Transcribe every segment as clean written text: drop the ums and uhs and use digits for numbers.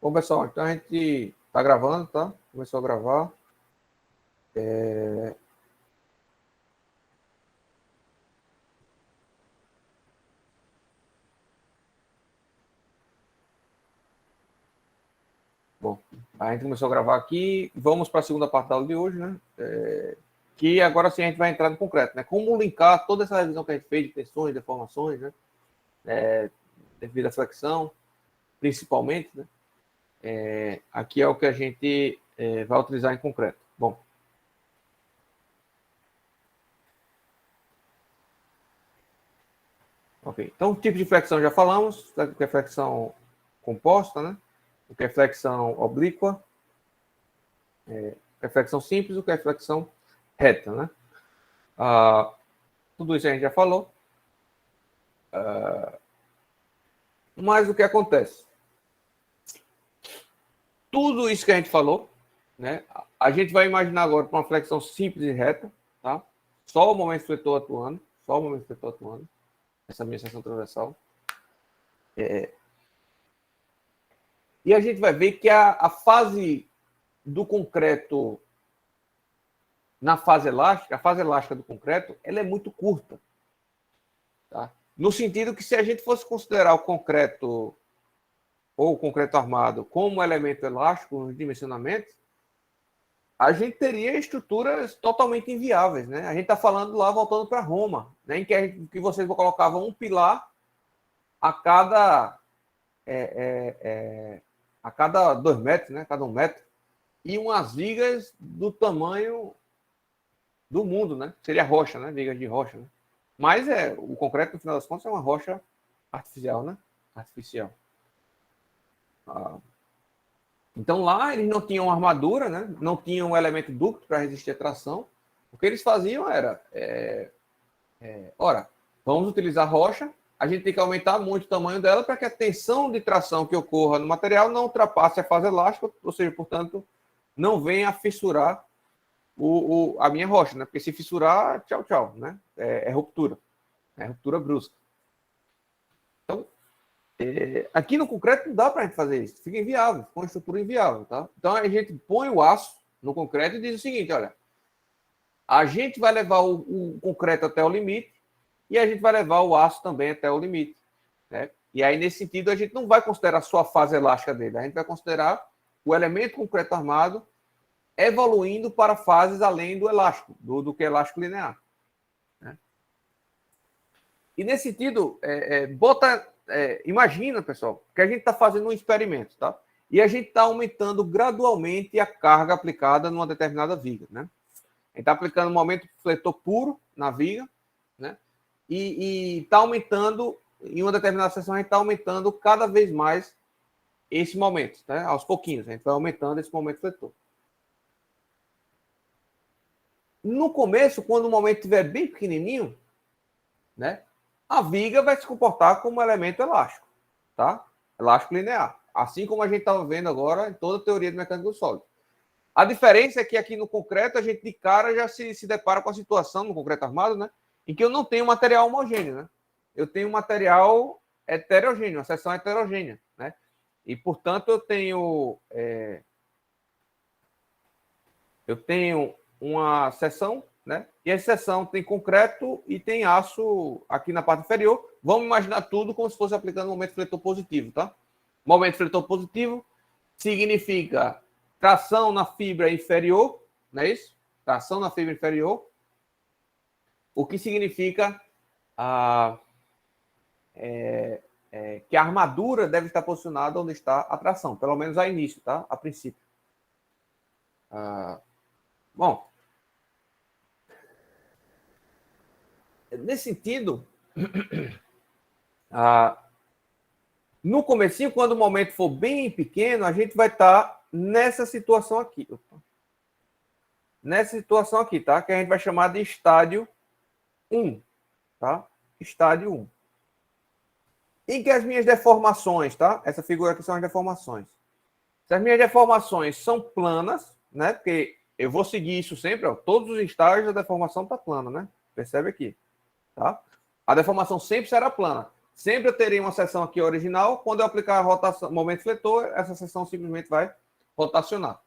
Bom, pessoal, então a gente está gravando, tá? Começou a gravar. Bom, a gente começou a gravar aqui. Vamos para a segunda parte da aula de hoje, né? Que agora sim a gente vai entrar no concreto, né? Como linkar toda essa revisão que a gente fez de tensões, deformações, né? Devido à flexão, principalmente, né? Aqui é o que a gente vai utilizar em concreto. Bom, ok. Então, o tipo de flexão já falamos, o que é flexão composta, né? O que é flexão oblíqua, o que é flexão simples, o que é flexão reta, né? Tudo isso a gente já falou. Mas o que acontece? Tudo isso que a gente falou, né? A gente vai imaginar agora uma flexão simples e reta, tá? Só o momento fletor atuando, só o momento fletor atuando. Essa minha seção transversal. E a gente vai ver que a fase do concreto na fase elástica, a fase elástica do concreto, ela é muito curta. Tá? No sentido que se a gente fosse considerar o concreto ou o concreto armado como elemento elástico nos dimensionamentos, a gente teria estruturas totalmente inviáveis. Né? A gente está falando lá, voltando para Roma, né? Em que vocês colocavam um pilar a cada 2 metros, né? Cada 1 metro, e umas vigas do tamanho do mundo, né? Seria rocha, né? Vigas de rocha, né? Mas o concreto, no final das contas, é uma rocha artificial, né? Artificial. Então lá eles não tinham armadura, né? Não tinham um elemento dúctil para resistir à tração. O que eles faziam era, vamos utilizar rocha, a gente tem que aumentar muito o tamanho dela para que a tensão de tração que ocorra no material não ultrapasse a fase elástica, ou seja, portanto, não venha a fissurar a minha rocha, né? Porque se fissurar, tchau, tchau, né? É ruptura. É ruptura brusca. Então, aqui no concreto não dá para a gente fazer isso. Fica inviável, fica uma estrutura inviável, tá? Então, a gente põe o aço no concreto e diz o seguinte, olha, a gente vai levar o concreto até o limite e a gente vai levar o aço também até o limite, né? E aí, nesse sentido, a gente não vai considerar só a fase elástica dele, a gente vai considerar o elemento concreto armado evoluindo para fases além do elástico, do que é elástico linear. Né? E nesse sentido, imagina, pessoal, que a gente está fazendo um experimento, tá? E a gente está aumentando gradualmente a carga aplicada numa determinada viga, né? A gente está aplicando um momento fletor puro na viga, né? E está aumentando, em uma determinada seção, a gente está aumentando cada vez mais esse momento, né? Aos pouquinhos, a gente vai aumentando esse momento fletor. No começo, quando o momento estiver bem pequenininho, né, a viga vai se comportar como elemento elástico, tá? Elástico linear. Assim como a gente estava vendo agora em toda a teoria de mecânica do sólido. A diferença é que aqui no concreto, a gente de cara já se depara com a situação, no concreto armado, né, em que eu não tenho material homogêneo, né? Eu tenho material heterogêneo, uma seção heterogênea, né? E, portanto, eu tenho uma seção, né? E a seção tem concreto e tem aço aqui na parte inferior. Vamos imaginar tudo como se fosse aplicando um momento fletor positivo, tá? Momento fletor positivo significa tração na fibra inferior, não é isso? Tração na fibra inferior. O que significa que a armadura deve estar posicionada onde está a tração, pelo menos a início, tá? A princípio. Bom, nesse sentido, no comecinho, quando o momento for bem pequeno, a gente vai estar nessa situação aqui. Nessa situação aqui, tá? Que a gente vai chamar de estádio 1, tá? Estádio 1. Em que as minhas deformações, tá? Essa figura aqui são as deformações. Se as minhas deformações são planas, né? Porque eu vou seguir isso sempre, ó. Todos os estágios da deformação tá plana, né? Percebe aqui, tá? A deformação sempre será plana. sempre eu terei uma seção aqui original. Quando eu aplicar a rotação, momento fletor, essa seção simplesmente vai rotacionar.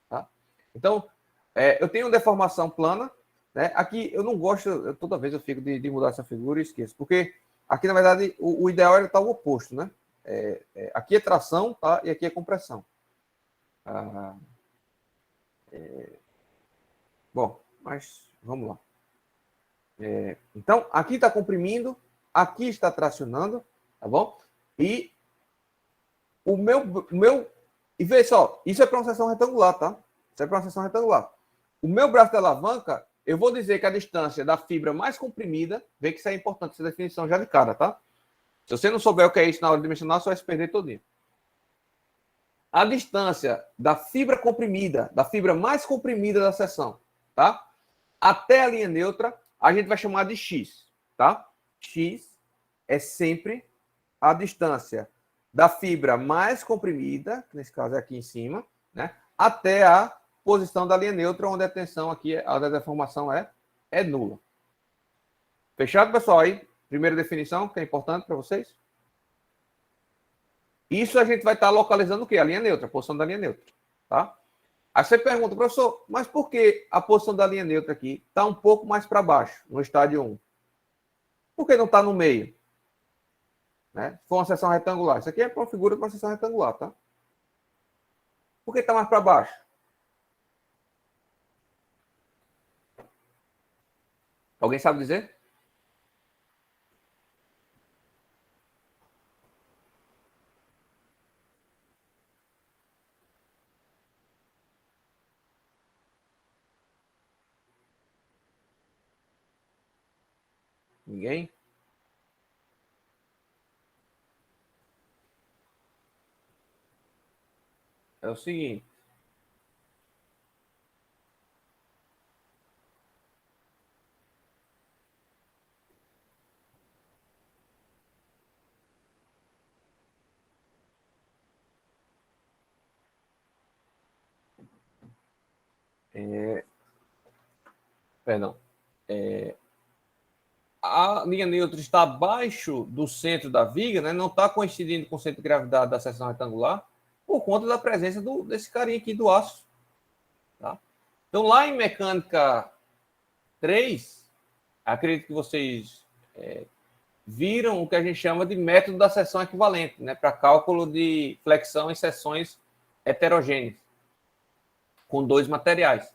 Tá? Então, eu tenho deformação plana. Né? Aqui eu não gosto, toda vez eu fico de mudar essa figura e esqueço. Porque aqui, na verdade, o ideal era estar o oposto. Né? Aqui é tração, tá? E aqui é compressão. Bom, mas vamos lá. Então, aqui está comprimindo, aqui está tracionando, tá bom? E e vê só, isso é para uma seção retangular, tá? Isso é para uma seção retangular. O meu braço de alavanca, eu vou dizer que a distância da fibra mais comprimida, vê que isso é importante, essa definição já de cara, tá? Se você não souber o que é isso na hora de dimensionar, você vai se perder todinho. A distância da fibra comprimida, da fibra mais comprimida da seção, tá? Até a linha neutra, a gente vai chamar de X, tá? X é sempre a distância da fibra mais comprimida, que nesse caso é aqui em cima, né? Até a posição da linha neutra, onde a tensão aqui, a deformação é nula. Fechado, pessoal? Aí, primeira definição, que é importante para vocês. Isso a gente vai estar localizando o quê? A linha neutra, a posição da linha neutra, tá? Aí você pergunta, professor, mas por que a posição da linha neutra aqui está um pouco mais para baixo, no estádio 1? Por que não está no meio? Né? Se for uma seção retangular. Isso aqui é uma figura de uma seção retangular, tá? Por que está mais para baixo? Alguém sabe dizer? Ninguém? É o seguinte. Perdão. A linha neutra está abaixo do centro da viga, né? Não está coincidindo com o centro de gravidade da seção retangular, por conta da presença desse carinha aqui do aço. Tá? Então, lá em mecânica 3, acredito que vocês viram o que a gente chama de método da seção equivalente, né? Para cálculo de flexão em seções heterogêneas, com dois materiais.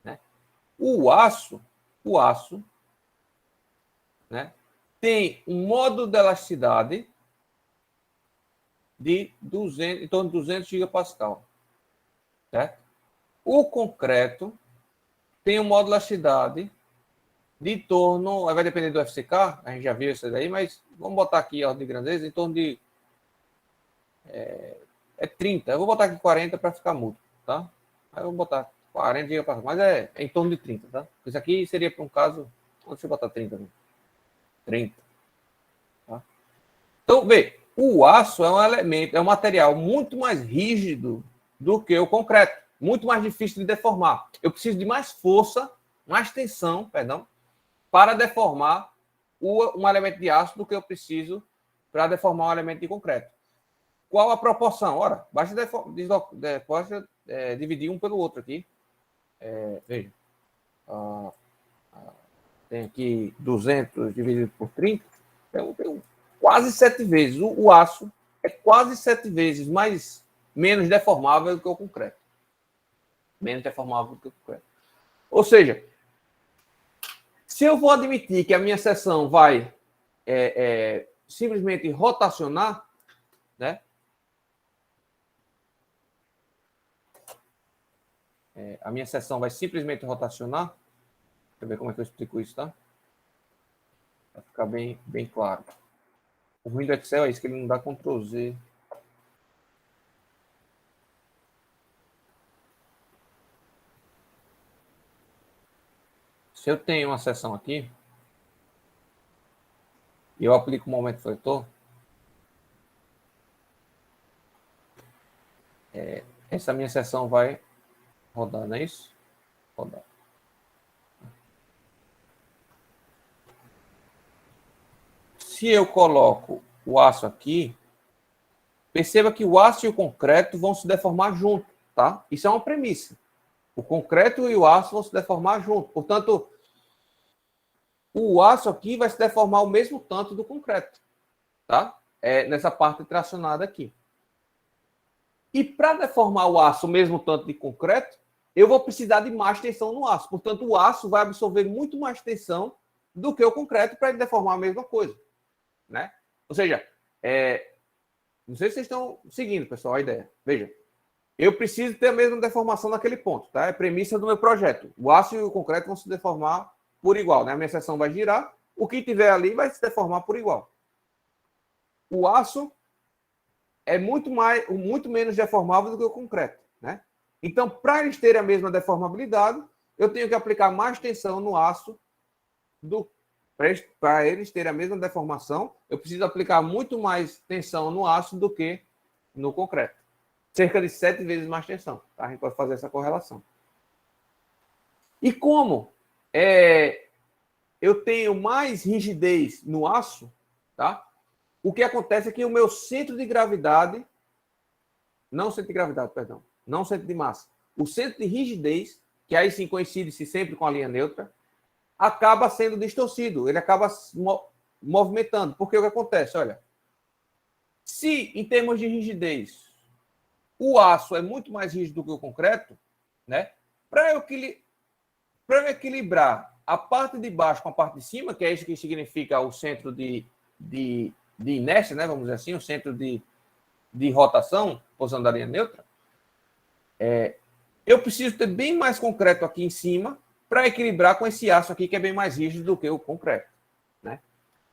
Né? O aço, né? Tem um modo de elasticidade de 200, em torno de 200 gigapascal. Certo? O concreto tem um modo de elasticidade de torno, vai depender do FCK, a gente já viu isso daí, mas vamos botar aqui a ordem de grandeza, em torno de 30. Eu vou botar aqui 40 para ficar mudo, tá? Aí eu vou botar 40 gigapascal, mas é em torno de 30, tá? Isso aqui seria para um caso, onde você botar 30? Né? 30. Tá? Então, vê, o aço é um elemento, é um material muito mais rígido do que o concreto, muito mais difícil de deformar. Eu preciso de mais força, mais tensão, perdão, para deformar um elemento de aço do que eu preciso para deformar um elemento de concreto. Qual a proporção? Ora, basta dividir um pelo outro aqui. Veja. Tem aqui 200 dividido por 30. Então, tem quase 7 vezes. O aço é quase 7 vezes menos deformável do que o concreto. Menos deformável do que o concreto. Ou seja, se eu vou admitir que a minha seção vai simplesmente rotacionar, né? A minha seção vai simplesmente rotacionar. Deixa eu ver como é que eu explico isso, tá? Vai ficar bem claro. O ruim do Excel é isso, que ele não dá Ctrl Z. Se eu tenho uma seção aqui, e eu aplico o momento fletor, essa minha seção vai rodar, não é isso? Rodar. Se eu coloco o aço aqui, perceba que o aço e o concreto vão se deformar junto, tá? Isso é uma premissa. O concreto e o aço vão se deformar junto. Portanto, o aço aqui vai se deformar o mesmo tanto do concreto, tá? Nessa parte tracionada aqui. E para deformar o aço o mesmo tanto de concreto, eu vou precisar de mais tensão no aço. Portanto, o aço vai absorver muito mais tensão do que o concreto para ele deformar a mesma coisa, né? Ou seja, não sei se vocês estão seguindo, pessoal, a ideia. Veja, eu preciso ter a mesma deformação naquele ponto, tá? É premissa do meu projeto. O aço e o concreto vão se deformar por igual, né? A minha seção vai girar, o que tiver ali vai se deformar por igual. O aço é muito menos deformável do que o concreto, né? Então, para eles terem a mesma deformabilidade, eu tenho que aplicar mais tensão no aço para eles terem a mesma deformação, eu preciso aplicar muito mais tensão no aço do que no concreto. Cerca de 7 vezes mais tensão. Tá? A gente pode fazer essa correlação. E como eu tenho mais rigidez no aço, tá? O que acontece é que o meu centro de gravidade, não centro de massa, o centro de rigidez, que aí sim coincide-se sempre com a linha neutra, acaba sendo distorcido, ele acaba movimentando. Porque o que acontece? Olha, se em termos de rigidez o aço é muito mais rígido do que o concreto, né? Para eu equilibrar a parte de baixo com a parte de cima, que é isso que significa o centro de inércia, né? Vamos dizer assim, o centro de rotação, posição da linha neutra, eu preciso ter bem mais concreto aqui em cima para equilibrar com esse aço aqui, que é bem mais rígido do que o concreto, né?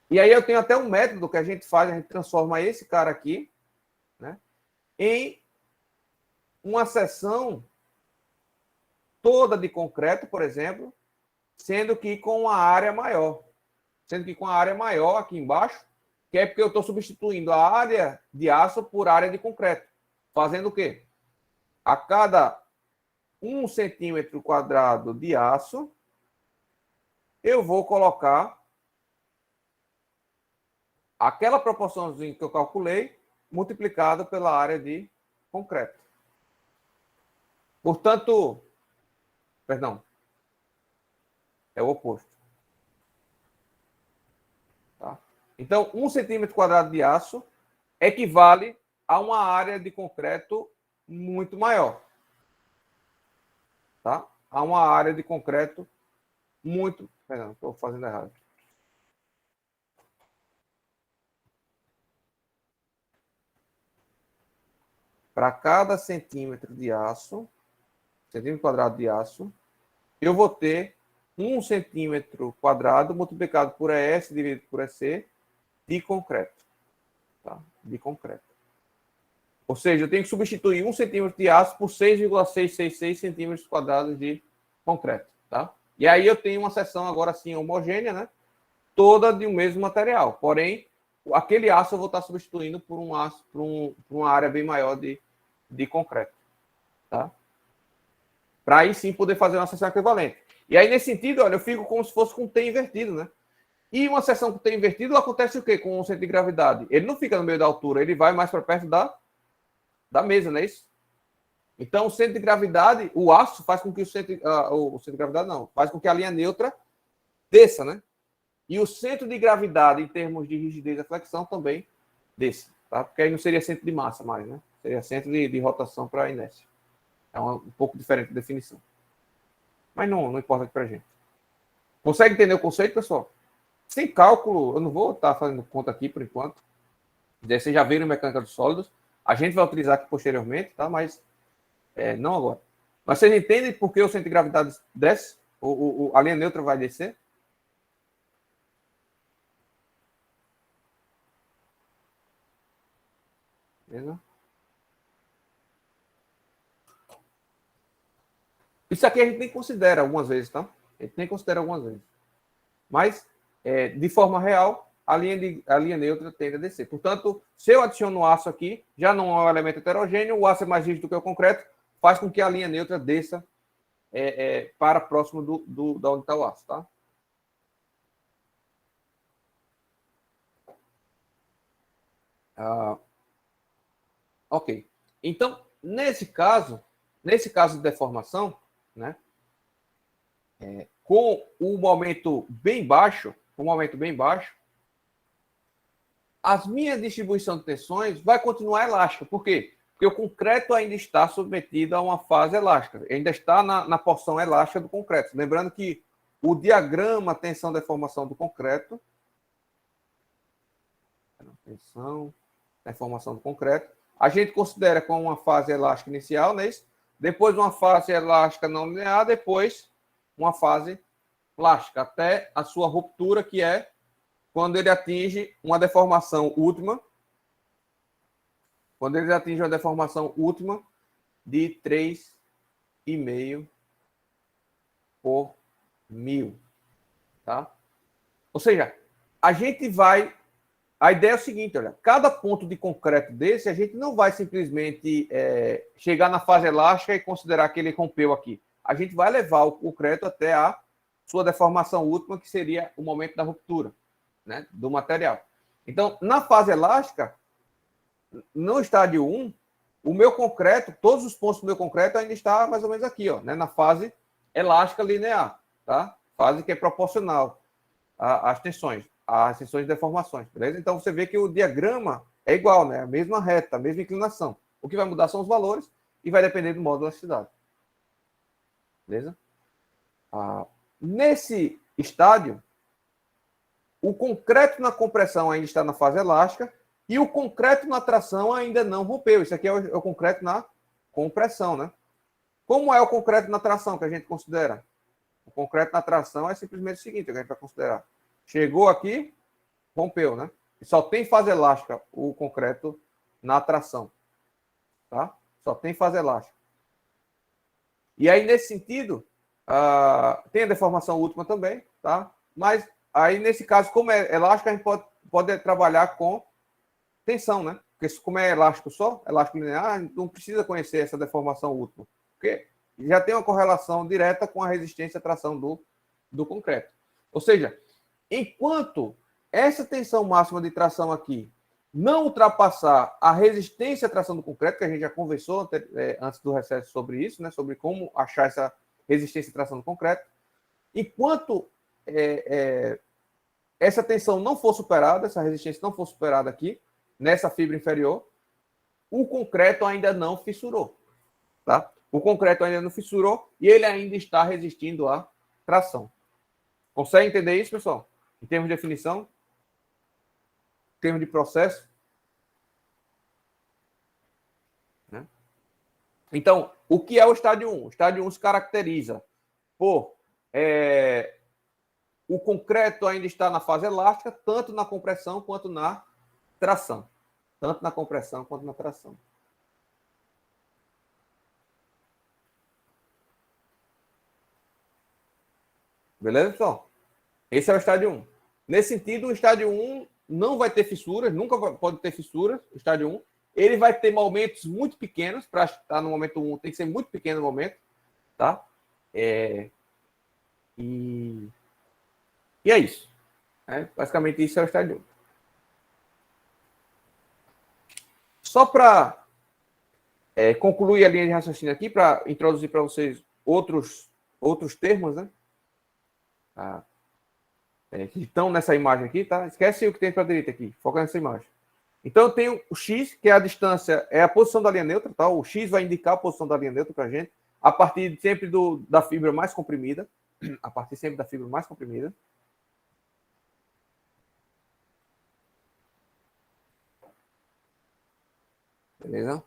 E aí eu tenho até um método que a gente faz, a gente transforma esse cara aqui, né, em uma seção toda de concreto, por exemplo, sendo que com uma área maior. Sendo que com a área maior aqui embaixo, que é porque eu estou substituindo a área de aço por área de concreto. Fazendo o quê? A cada 1 centímetro quadrado de aço, eu vou colocar aquela proporçãozinha que eu calculei multiplicado pela área de concreto. Portanto, perdão, é o oposto. Tá? Então, 1 centímetro quadrado de aço equivale a uma área de concreto muito maior. Tá? A uma área de concreto muito... Perdão, estou fazendo errado. Para cada centímetro de aço, centímetro quadrado de aço, eu vou ter 1 centímetro quadrado multiplicado por ES dividido por EC de concreto. Tá? De concreto. Ou seja, eu tenho que substituir 1 centímetro de aço por 6,666 centímetros quadrados de concreto. Tá? E aí eu tenho uma seção agora sim homogênea, né? Toda de um mesmo material. Porém, aquele aço eu vou estar substituindo por um aço, por uma área bem maior de concreto. Tá? Para aí sim poder fazer uma seção equivalente. E aí, nesse sentido, olha, eu fico como se fosse com T invertido, né? E uma seção com T invertido acontece o quê com o centro de gravidade? Ele não fica no meio da altura, ele vai mais para perto da mesa, não é isso? Então, o centro de gravidade, o aço faz com que o centro de gravidade não, faz com que a linha neutra desça, né? E o centro de gravidade, em termos de rigidez e flexão, também desça, tá? Porque aí não seria centro de massa mais, né? Seria centro de rotação para a inércia. É um pouco diferente a definição. Mas não importa para a gente. Consegue entender o conceito, pessoal? Sem cálculo, eu não vou estar fazendo conta aqui por enquanto. Vocês já viram mecânica dos sólidos. A gente vai utilizar aqui posteriormente, tá? Mas não agora. Mas vocês entendem por que o centro de gravidade desce? A linha neutra vai descer? Beleza? Isso aqui a gente nem considera algumas vezes, tá? A gente nem considera algumas vezes. Mas, de forma real, a linha neutra tende a descer. Portanto, se eu adiciono o aço aqui, já não é um elemento heterogêneo, o aço é mais rígido do que o concreto, faz com que a linha neutra desça para próximo da onde está o aço, tá? Ok. Então, nesse caso de deformação, né, com o momento bem baixo, as minhas distribuição de tensões vai continuar elástica. Por quê? Porque o concreto ainda está submetido a uma fase elástica, ainda está na porção elástica do concreto. Lembrando que o diagrama tensão-deformação do concreto, deformação do concreto, a gente considera como uma fase elástica inicial, né? Depois uma fase elástica não linear, depois uma fase plástica, até a sua ruptura, que é quando ele atinge uma deformação última, de 3,5 por 1000, tá? Ou seja, a gente vai... A ideia é o seguinte, olha, cada ponto de concreto desse, a gente não vai simplesmente chegar na fase elástica e considerar que ele rompeu aqui. A gente vai levar o concreto até a sua deformação última, que seria o momento da ruptura, né, do material. Então, na fase elástica, no estádio 1, o meu concreto, todos os pontos do meu concreto ainda está mais ou menos aqui, ó, né, na fase elástica linear, tá? Fase que é proporcional às tensões de deformações, beleza? Então, você vê que o diagrama é igual, né? A mesma reta, a mesma inclinação. O que vai mudar são os valores e vai depender do modo da elasticidade. Beleza? Nesse estádio, o concreto na compressão ainda está na fase elástica e o concreto na tração ainda não rompeu. Isso aqui é o concreto na compressão, né? Como é o concreto na tração que a gente considera? O concreto na tração é simplesmente o seguinte, que a gente vai considerar. Chegou aqui, rompeu, né? E só tem fase elástica o concreto na tração, tá? Só tem fase elástica. E aí, nesse sentido, tem a deformação última também, tá? Mas aí, nesse caso, como é elástico, a gente pode trabalhar com tensão, né? Porque como é elástico só, elástico linear, a gente não precisa conhecer essa deformação última, porque já tem uma correlação direta com a resistência à tração do concreto. Ou seja, enquanto essa tensão máxima de tração aqui não ultrapassar a resistência à tração do concreto, que a gente já conversou antes do recesso sobre isso, né, sobre como achar essa resistência à tração do concreto, enquanto essa tensão não for superada, essa resistência não for superada aqui, nessa fibra inferior, o concreto ainda não fissurou, tá? O concreto ainda não fissurou e ele ainda está resistindo à tração. Consegue entender isso, pessoal? Em termos de definição? Em termos de processo? Né? Então, o que é o estádio 1? O estádio 1 se caracteriza por o concreto ainda está na fase elástica, tanto na compressão quanto na tração. Tanto na compressão quanto na tração. Beleza, pessoal? Esse é o estádio 1. Nesse sentido, o estádio 1 não vai ter fissuras, nunca pode ter fissuras, o estádio 1. Ele vai ter momentos muito pequenos, para estar no momento 1, tem que ser muito pequeno o momento, tá? E é isso. Basicamente, isso é o estádio 1. Só para concluir a linha de raciocínio aqui, para introduzir para vocês outros termos, né? Que estão nessa imagem aqui, tá? Esquece o que tem para a direita aqui, foca nessa imagem. Então, eu tenho o X, que é a distância, é a posição da linha neutra, tá? O X vai indicar a posição da linha neutra para a gente, a partir sempre da fibra mais comprimida, a partir sempre da fibra mais comprimida. Beleza?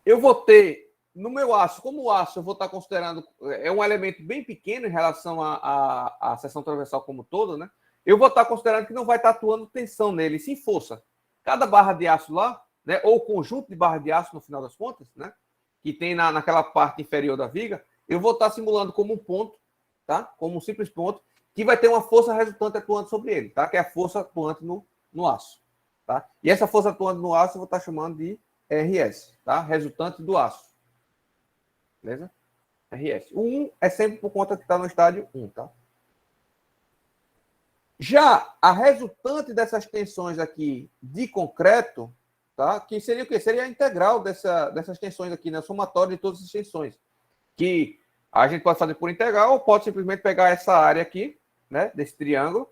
Eu vou ter, no meu aço, como o aço eu vou estar considerando, é um elemento bem pequeno em relação à seção transversal como todo, né? Eu vou estar considerando que não vai estar atuando tensão nele, sim força. Cada barra de aço lá, né, ou conjunto de barra de aço no final das contas, né, que tem naquela parte inferior da viga, eu vou estar simulando como um ponto, tá? Como um simples ponto, que vai ter uma força resultante atuando sobre ele, tá? Que é a força atuante no aço, tá? E essa força atuante no aço eu vou estar chamando de RS, tá? Resultante do aço. Beleza? RS. O 1 é sempre por conta que está no estádio 1, tá? Já a resultante dessas tensões aqui de concreto, tá? Que seria o quê? Seria a integral dessas tensões aqui, né? Somatório de todas as tensões. Que a gente pode fazer por integral ou pode simplesmente pegar essa área aqui, né? Desse triângulo,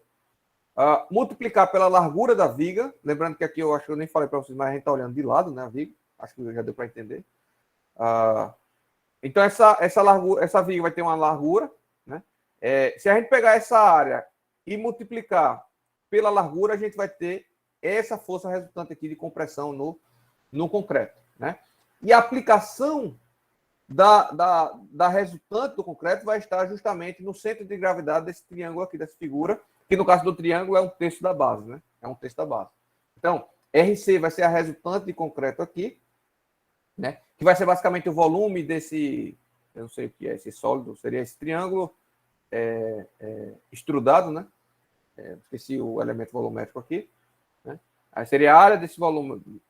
multiplicar pela largura da viga. Lembrando que aqui eu acho que eu nem falei para vocês, mas a gente está olhando de lado, né? A viga. Acho que já deu para entender. Então, essa viga vai ter uma largura, né? Se a gente pegar essa área e multiplicar pela largura, a gente vai ter essa força resultante aqui de compressão no concreto, né? E a aplicação da resultante do concreto vai estar justamente no centro de gravidade desse triângulo aqui, dessa figura, que no caso do triângulo é um terço da base, né? É um terço da base. Então, RC vai ser a resultante de concreto aqui, né? Que vai ser basicamente o volume desse, eu não sei o que é esse sólido, seria esse triângulo extrudado, né? Esqueci o elemento volumétrico aqui, né? Aí seria a área desse volume,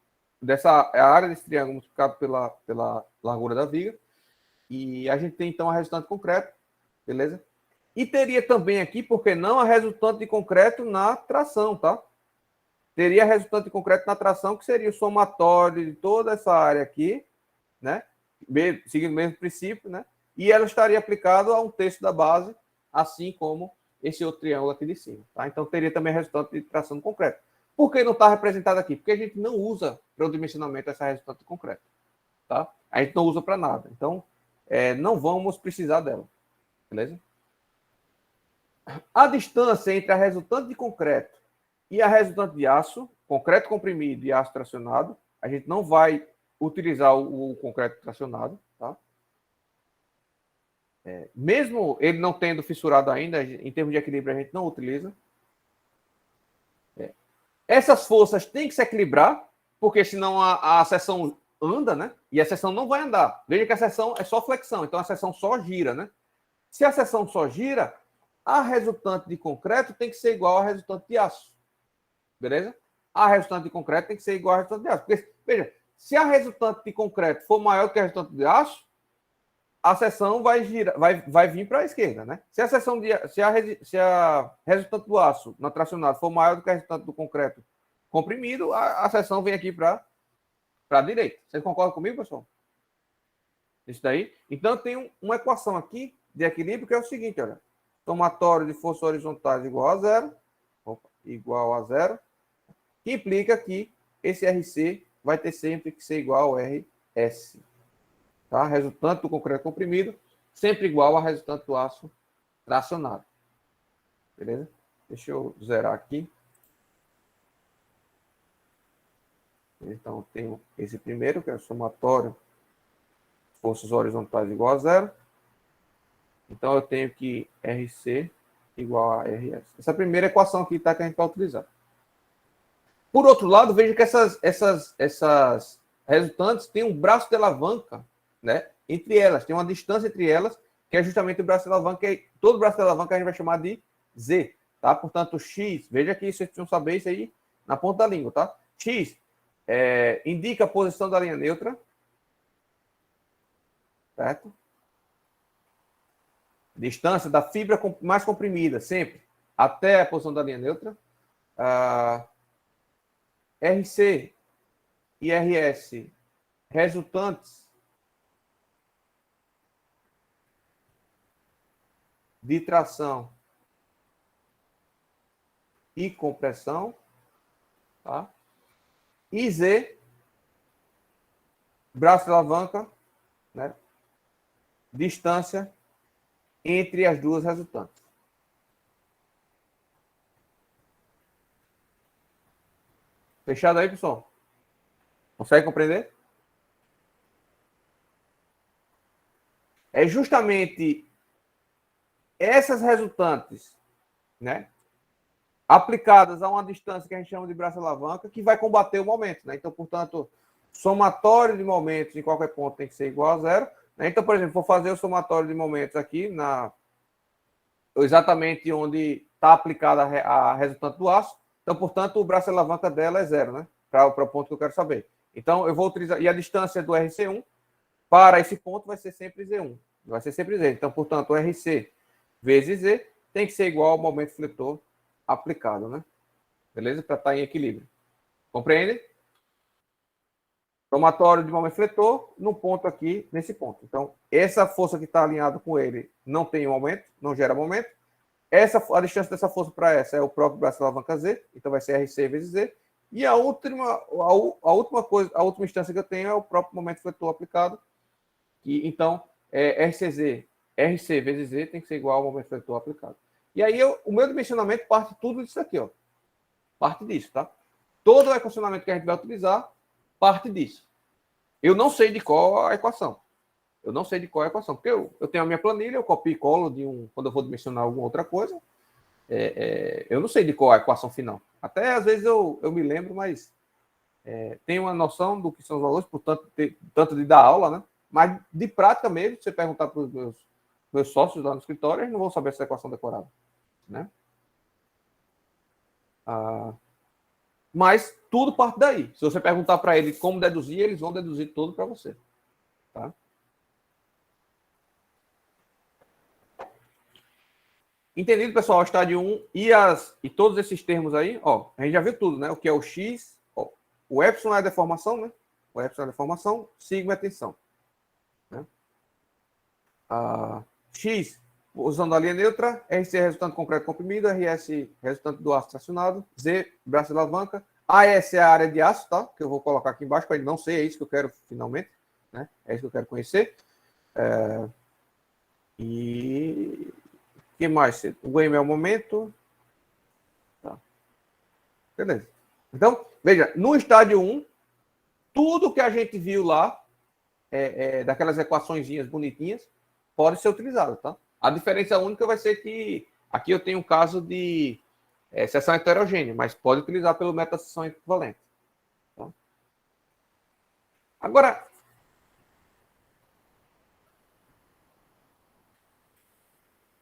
a área desse triângulo multiplicado pela largura da viga, e a gente tem então a resultante de concreto, beleza? E teria também aqui, por que não, a resultante de concreto na tração, tá? Teria a resultante de concreto na tração, que seria o somatório de toda essa área aqui, né? Seguindo o mesmo princípio, né? E ela estaria aplicada a um terço da base, assim como esse outro triângulo aqui de cima, tá? Então teria também a resultante de tração de concreto. Por que não está representado aqui? Porque a gente não usa para o dimensionamento essa resultante de concreto, tá? A gente não usa para nada. Então, não vamos precisar dela, beleza? A distância entre a resultante de concreto e a resultante de aço, concreto comprimido e aço tracionado, a gente não vai utilizar o concreto tracionado, tá? Mesmo ele não tendo fissurado ainda, em termos de equilíbrio, a gente não utiliza. Essas forças têm que se equilibrar, porque senão a seção anda, né? E a seção não vai andar. Veja que a seção é só flexão, então a seção só gira, né? Se a seção só gira, a resultante de concreto tem que ser igual à resultante de aço. Beleza? A resultante de concreto tem que ser igual à resultante de aço. Porque, veja, se a resultante de concreto for maior que a resultante de aço, a seção vai girar, vai vir para a esquerda, né? Se a resultante do aço na tracionada for maior do que a resultante do concreto comprimido, a seção vem aqui para a direita. Vocês concordam comigo, pessoal? Isso daí? Então, tem uma equação aqui de equilíbrio que é o seguinte, olha. Somatório de forças horizontais igual a zero. Igual a zero. Que implica que esse RC vai ter sempre que ser igual ao RS. Tá? Resultante do concreto comprimido sempre igual a resultante do aço tracionado. Beleza? Deixa eu zerar aqui. Então, tenho esse primeiro, que é o somatório forças horizontais igual a zero. Então, eu tenho que RC igual a RS. Essa é a primeira equação aqui, tá, que a gente vai utilizar. Por outro lado, veja que essas resultantes têm um braço de alavanca, né, entre elas. Tem uma distância entre elas, que é justamente o braço de alavanca. Todo braço de alavanca a gente vai chamar de Z. Tá? Portanto, X, veja que vocês precisam saber isso aí na ponta da língua. Tá? X indica a posição da linha neutra. Certo? Distância da fibra mais comprimida, sempre, até a posição da linha neutra. RC e RS, resultantes de tração e compressão. Tá? E Z, braço de alavanca, né? Distância entre as duas resultantes. Fechado aí, pessoal? Consegue compreender? É justamente essas resultantes, né, aplicadas a uma distância que a gente chama de braço de alavanca, que vai combater o momento, né? Então, portanto, somatório de momentos em qualquer ponto tem que ser igual a zero. Né? Então, por exemplo, vou fazer o somatório de momentos aqui, exatamente onde está aplicada a resultante do aço. Então, portanto, o braço de alavanca dela é zero, né? Para o ponto que eu quero saber. Então, eu vou utilizar... E a distância do RC1 para esse ponto vai ser sempre Z1. Vai ser sempre Z. Então, portanto, o RC vezes Z tem que ser igual ao momento fletor aplicado, né? Beleza? Para estar em equilíbrio. Compreende? Somatório de momento fletor no ponto aqui, nesse ponto. Então, essa força que está alinhada com ele não tem um aumento, não gera momento. A distância dessa força para essa é o próprio braço da alavanca Z, então vai ser RC vezes Z. E a última instância que eu tenho é o próprio momento fletor aplicado, que então RC vezes Z tem que ser igual ao momento fletor aplicado. E aí o meu dimensionamento parte tudo disso aqui, ó. Parte disso, tá? Todo o equacionamento que a gente vai utilizar parte disso. Eu não sei de qual a equação. Porque eu tenho a minha planilha, eu copio e colo quando eu vou dimensionar alguma outra coisa. Eu não sei de qual a equação final. Até às vezes eu me lembro, mas tenho uma noção do que são os valores, portanto, tanto de dar aula, né? Mas de prática mesmo, se você perguntar para os meus sócios lá no escritório, eles não vão saber essa equação decorada, né? Mas tudo parte daí. Se você perguntar para eles como deduzir, eles vão deduzir tudo para você. Tá? Entendido, pessoal? O estádio 1 e todos esses termos aí, ó, a gente já viu tudo, né? O que é o X, ó, o epsilon é a deformação, né? O epsilon é a deformação, sigma é a tensão. Né? X, usando a linha neutra, RC é resultante concreto comprimido, RS resultante do aço tracionado, Z, braço de alavanca, AS é a área de aço, tá? Que eu vou colocar aqui embaixo para ele não ser, é isso que eu quero finalmente, né? É isso que eu quero conhecer. E o que mais? O M é o momento. Tá. Beleza. Então, veja, no estádio 1, tudo que a gente viu lá, daquelas equaçõezinhas bonitinhas, pode ser utilizado, tá? A diferença única vai ser que aqui eu tenho um caso de seção heterogênea, mas pode utilizar pelo método de seção equivalente. Tá? Agora,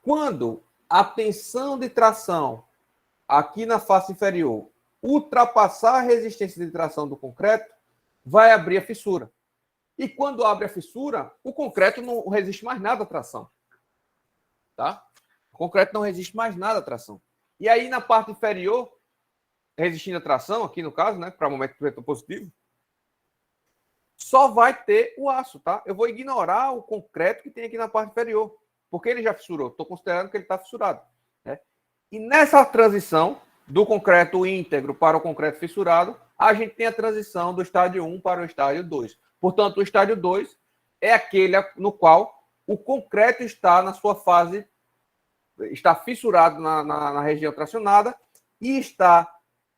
quando a tensão de tração aqui na face inferior ultrapassar a resistência de tração do concreto, vai abrir a fissura. E quando abre a fissura, o concreto não resiste mais nada à tração. Tá? O concreto não resiste mais nada à tração. E aí, na parte inferior, resistindo à tração, aqui no caso, né, para momento fletor positivo, só vai ter o aço, tá? Eu vou ignorar o concreto que tem aqui na parte inferior, porque ele já fissurou. Estou considerando que ele está fissurado. Né? E nessa transição do concreto íntegro para o concreto fissurado, a gente tem a transição do estádio 1 para o estádio 2. Portanto, o estádio 2 é aquele no qual o concreto está na sua fase, está fissurado na região tracionada e está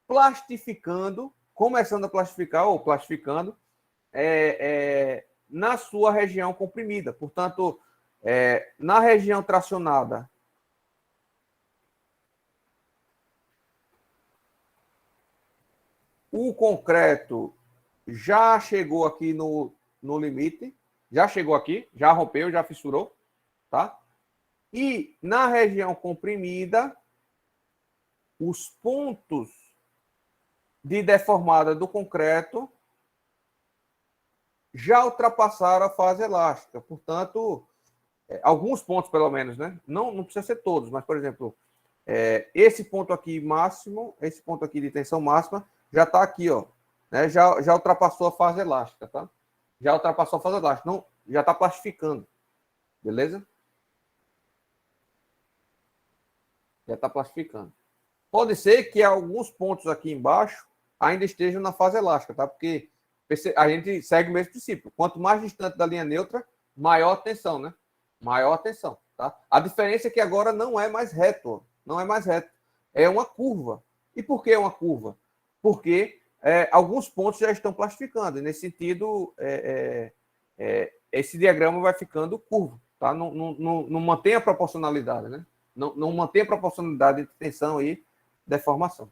plastificando, começando a plastificar ou plastificando na sua região comprimida. Portanto, na região tracionada, o concreto já chegou aqui no limite, já chegou aqui, já rompeu, já fissurou, tá? E na região comprimida, os pontos de deformada do concreto já ultrapassaram a fase elástica. Portanto, alguns pontos, pelo menos, né? Não precisa ser todos, mas, por exemplo, esse ponto aqui máximo, esse ponto aqui de tensão máxima, já está aqui, ó. Né? Já ultrapassou a fase elástica, tá? Já ultrapassou a fase elástica. Não, já está plastificando. Beleza? Já está plastificando. Pode ser que alguns pontos aqui embaixo ainda estejam na fase elástica, tá? Porque a gente segue o mesmo princípio. Quanto mais distante da linha neutra, maior a tensão, né? Maior a tensão, tá? A diferença é que agora não é mais reto, não é mais reto. É uma curva. E por que é uma curva? Porque alguns pontos já estão plastificando. E nesse sentido, esse diagrama vai ficando curvo, tá? Não mantém a proporcionalidade, né? Não mantém a proporcionalidade entre tensão e deformação.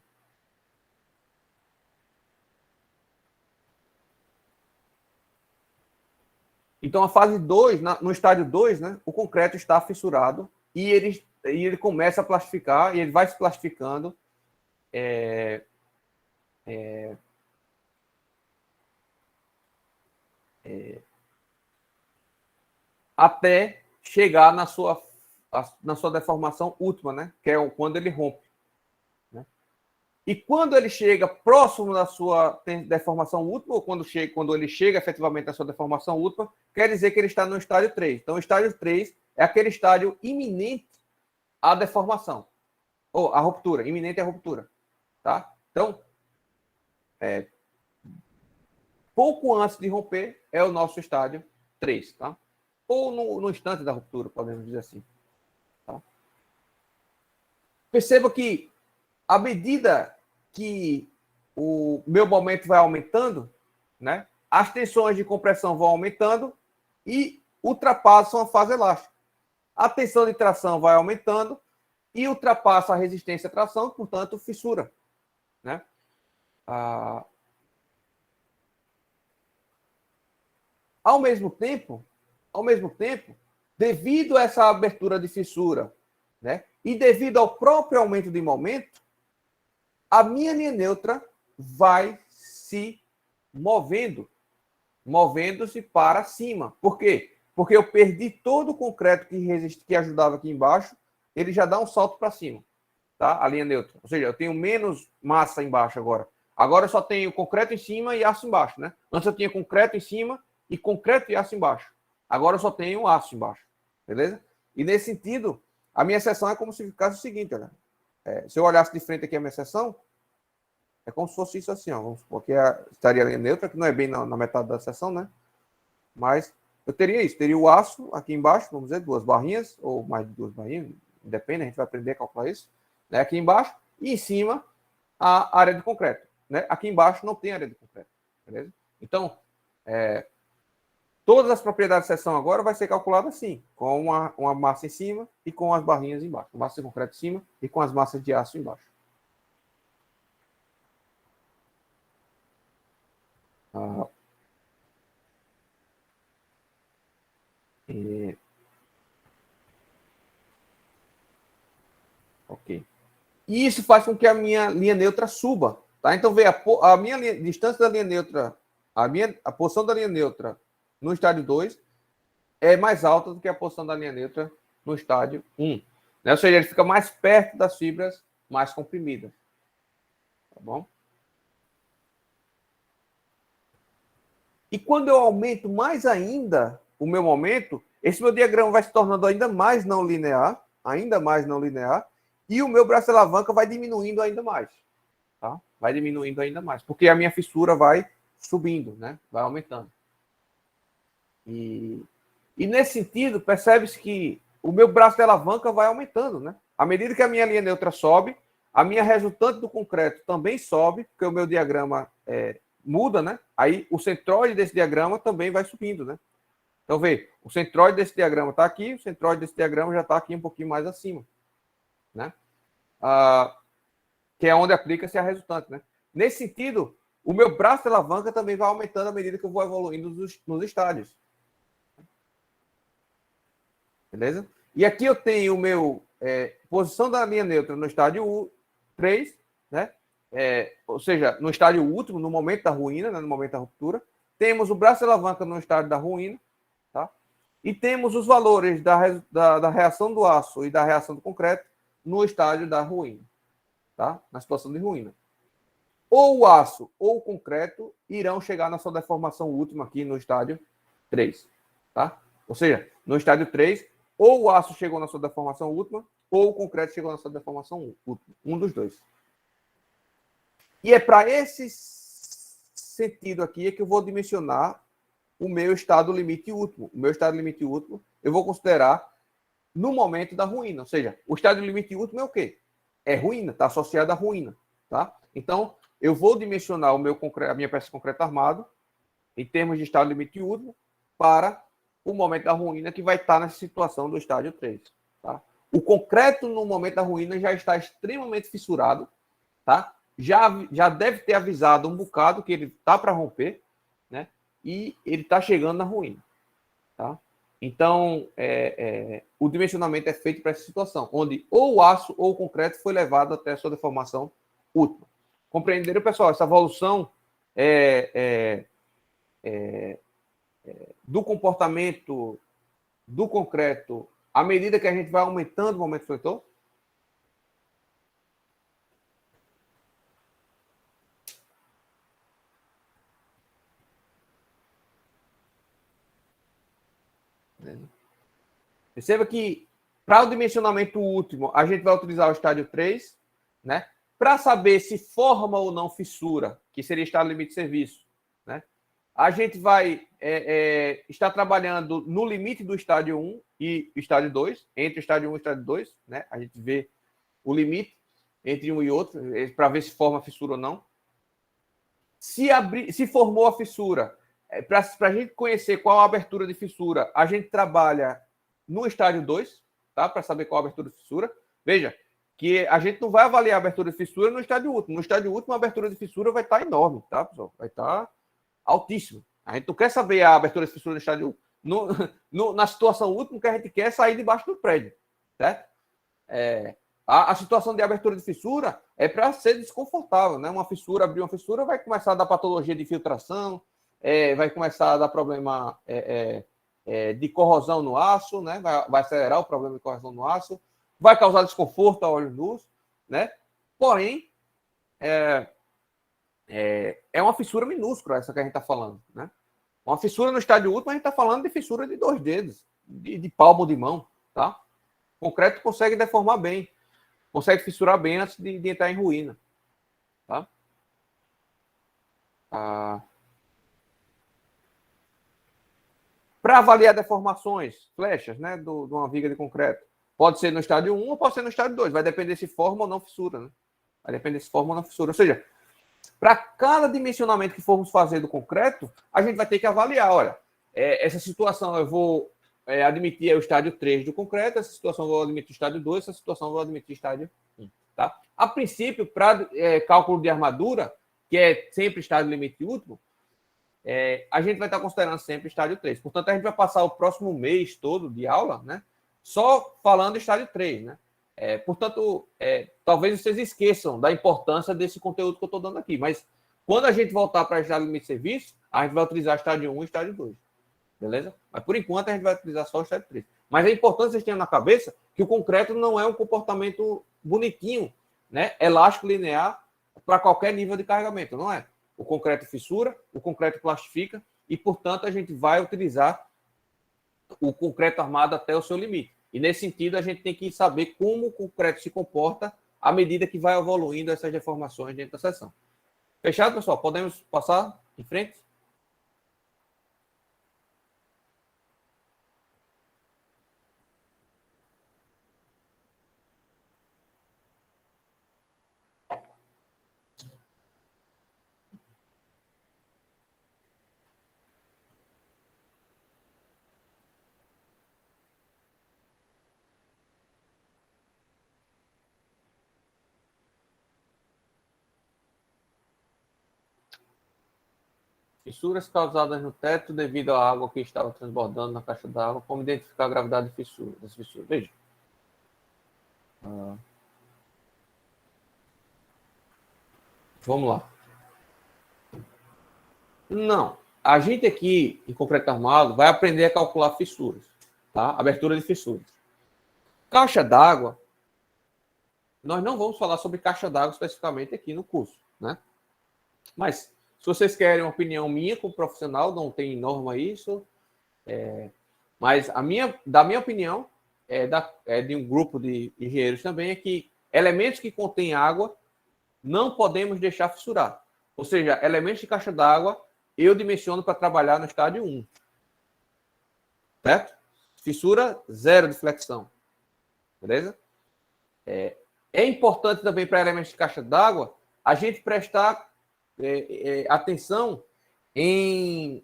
Então, a fase 2, no estádio 2, né, o concreto está fissurado e ele começa a plastificar, e ele vai se plastificando até chegar na sua deformação última, né, que é quando ele rompe. E quando ele chega próximo da sua deformação última, ou quando ele chega efetivamente à sua deformação última, quer dizer que ele está no estágio 3. Então, o estágio 3 é aquele estágio iminente à deformação, ou à ruptura, iminente à ruptura. Tá? Então, pouco antes de romper é o nosso estágio 3. Tá? Ou no instante da ruptura, podemos dizer assim. Tá? Perceba que, à medida que o meu momento vai aumentando, né, as tensões de compressão vão aumentando e ultrapassam a fase elástica. A tensão de tração vai aumentando e ultrapassa a resistência à tração, portanto, fissura. Né? Ao mesmo tempo, devido a essa abertura de fissura, né, e devido ao próprio aumento de momento, a minha linha neutra vai se movendo-se para cima. Por quê? Porque eu perdi todo o concreto que ajudava aqui embaixo, ele já dá um salto para cima, tá? A linha neutra. Ou seja, eu tenho menos massa embaixo agora. Agora eu só tenho concreto em cima e aço embaixo, né? Antes eu tinha concreto em cima e concreto e aço embaixo. Agora eu só tenho aço embaixo, beleza? E nesse sentido, a minha seção é como se ficasse o seguinte, olha. Se eu olhasse de frente aqui a minha seção, é como se fosse isso assim, ó. Vamos supor que estaria a linha neutra, que não é bem na metade da seção, né? Mas eu teria isso, teria o aço aqui embaixo, vamos dizer, 2 barrinhas, ou mais de 2 barrinhas, depende, a gente vai aprender a calcular isso, né? Aqui embaixo, e em cima a área de concreto, né? Aqui embaixo não tem área de concreto, beleza? Então, todas as propriedades de seção agora vai ser calculada assim, com uma massa em cima e com as barrinhas embaixo, massa de concreto em cima e com as massas de aço embaixo. Ok. E isso faz com que a minha linha neutra suba. Tá? Então, veja, a minha distância da linha neutra, a posição da linha neutra no estádio 2 é mais alta do que a posição da linha neutra no estádio 1. Né? Ou seja, ele fica mais perto das fibras mais comprimidas. Tá bom? E quando eu aumento mais ainda o meu momento, esse meu diagrama vai se tornando ainda mais não linear, e o meu braço de alavanca vai diminuindo ainda mais. Tá? Vai diminuindo ainda mais, porque a minha fissura vai subindo, né? Vai aumentando. E nesse sentido, percebe-se que o meu braço de alavanca vai aumentando, né? À medida que a minha linha neutra sobe, a minha resultante do concreto também sobe, porque o meu diagrama muda, né? Aí o centroide desse diagrama também vai subindo, né? Então, vê, o centroide desse diagrama está aqui, o centroide desse diagrama já está aqui um pouquinho mais acima, né? Que é onde aplica-se a resultante, né? Nesse sentido, o meu braço de alavanca também vai aumentando à medida que eu vou evoluindo nos estádios. Beleza? E aqui eu tenho o meu posição da linha neutra no estádio 3, né? Ou seja, no estádio último, no momento da ruína, né? No momento da ruptura. Temos o braço de alavanca no estádio da ruína, tá? E temos os valores da reação do aço e da reação do concreto no estádio da ruína, tá? Na situação de ruína. Ou o aço ou o concreto irão chegar na sua deformação última aqui no estádio 3, tá? Ou seja, no estádio 3, ou o aço chegou na sua deformação última, ou o concreto chegou na sua deformação última. Um dos dois. E é para esse sentido aqui que eu vou dimensionar o meu estado limite último. O meu estado limite último eu vou considerar no momento da ruína. Ou seja, o estado limite último é o quê? É ruína, está associado à ruína. Tá? Então, eu vou dimensionar a minha peça de concreto armado em termos de estado limite último para o momento da ruína que vai estar nessa situação do estádio 3. Tá? O concreto no momento da ruína já está extremamente fissurado, tá? Já deve ter avisado um bocado que ele está para romper, né? E ele está chegando na ruína. Tá? Então, o dimensionamento é feito para essa situação, onde ou o aço ou o concreto foi levado até a sua deformação última. Compreenderam, pessoal? Essa evolução do comportamento do concreto à medida que a gente vai aumentando o momento fletor? Perceba que para o dimensionamento último, a gente vai utilizar o estádio 3, né? Para saber se forma ou não fissura, que seria estado limite de serviço, né? A gente vai estar trabalhando no limite do estádio 1 e estádio 2, entre o estádio 1 e o estádio 2, né? A gente vê o limite entre um e outro, para ver se forma fissura ou não. Se formou a fissura, para a gente conhecer qual a abertura de fissura, a gente trabalha no estádio 2, tá? Para saber qual a abertura de fissura. Veja que a gente não vai avaliar a abertura de fissura no estádio último. No estádio último, a abertura de fissura vai estar enorme, tá, pessoal? Vai estar altíssimo. A gente não quer saber a abertura de fissura no estádio na situação última, que a gente quer é sair debaixo do prédio, certo? A situação de abertura de fissura é para ser desconfortável, né? Uma fissura, abrir uma fissura, vai começar a dar patologia de filtração, vai começar a dar problema de corrosão no aço, né? Vai acelerar o problema de corrosão no aço, vai causar desconforto a olhos nus, né? Porém, é uma fissura minúscula essa que a gente está falando, né? Uma fissura no estádio último, a gente está falando de fissura de 2 dedos, de palmo de mão, tá? O concreto consegue deformar bem, consegue fissurar bem antes de entrar em ruína, tá? Para avaliar deformações, flechas, né, de uma viga de concreto, pode ser no estádio 1 ou pode ser no estádio 2, vai depender se forma ou não fissura, né? Vai depender se forma ou não fissura. Ou seja, para cada dimensionamento que formos fazer do concreto, a gente vai ter que avaliar, olha, essa situação eu vou admitir o estádio 3 do concreto, essa situação eu vou admitir o estádio 2, essa situação eu vou admitir o estádio 1. Tá? A princípio, para cálculo de armadura, que é sempre estádio limite último, a gente vai estar considerando sempre estádio 3. Portanto, a gente vai passar o próximo mês todo de aula, né, só falando estádio 3. Né? Portanto, talvez vocês esqueçam da importância desse conteúdo que eu estou dando aqui, mas quando a gente voltar para estádio limite de serviço, a gente vai utilizar estádio 1 e estádio 2. Beleza? Mas, por enquanto, a gente vai utilizar só o estádio 3. Mas é importante vocês tenham na cabeça que o concreto não é um comportamento bonitinho, né? Elástico, linear, para qualquer nível de carregamento, não é? O concreto fissura, o concreto plastifica e, portanto, a gente vai utilizar o concreto armado até o seu limite. E, nesse sentido, a gente tem que saber como o concreto se comporta à medida que vai evoluindo essas deformações dentro da seção. Fechado, pessoal? Podemos passar em frente? Fissuras causadas no teto devido à água que estava transbordando na caixa d'água. Como identificar a gravidade das fissuras? Veja. Vamos lá. Não. A gente aqui, em concreto armado, vai aprender a calcular fissuras. Tá? Abertura de fissuras. Caixa d'água. Nós não vamos falar sobre caixa d'água especificamente aqui no curso, né? Mas, se vocês querem uma opinião minha como profissional, não tem norma isso, mas da minha opinião, de um grupo de engenheiros também, é que elementos que contêm água não podemos deixar fissurar. Ou seja, elementos de caixa d'água eu dimensiono para trabalhar no estádio 1. Certo? Fissura, 0 de flexão. Beleza? É importante também para elementos de caixa d'água a gente prestar atenção em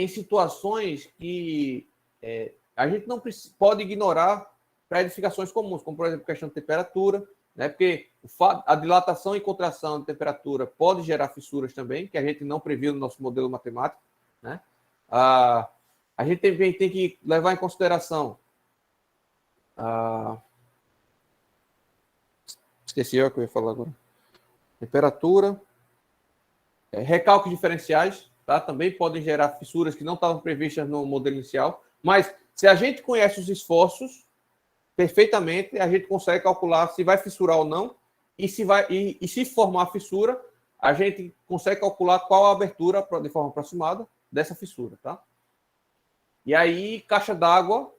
situações que a gente não pode ignorar para edificações comuns, como, por exemplo, questão de temperatura, né? Porque a dilatação e contração de temperatura pode gerar fissuras também, que a gente não previu no nosso modelo matemático. Né? A gente também tem que levar em consideração esqueci o que eu ia falar agora. Temperatura. Recalques diferenciais, tá? Também podem gerar fissuras que não estavam previstas no modelo inicial. Mas, se a gente conhece os esforços perfeitamente, a gente consegue calcular se vai fissurar ou não. E se formar fissura, a gente consegue calcular qual a abertura, de forma aproximada, dessa fissura. Tá? E aí, caixa d'água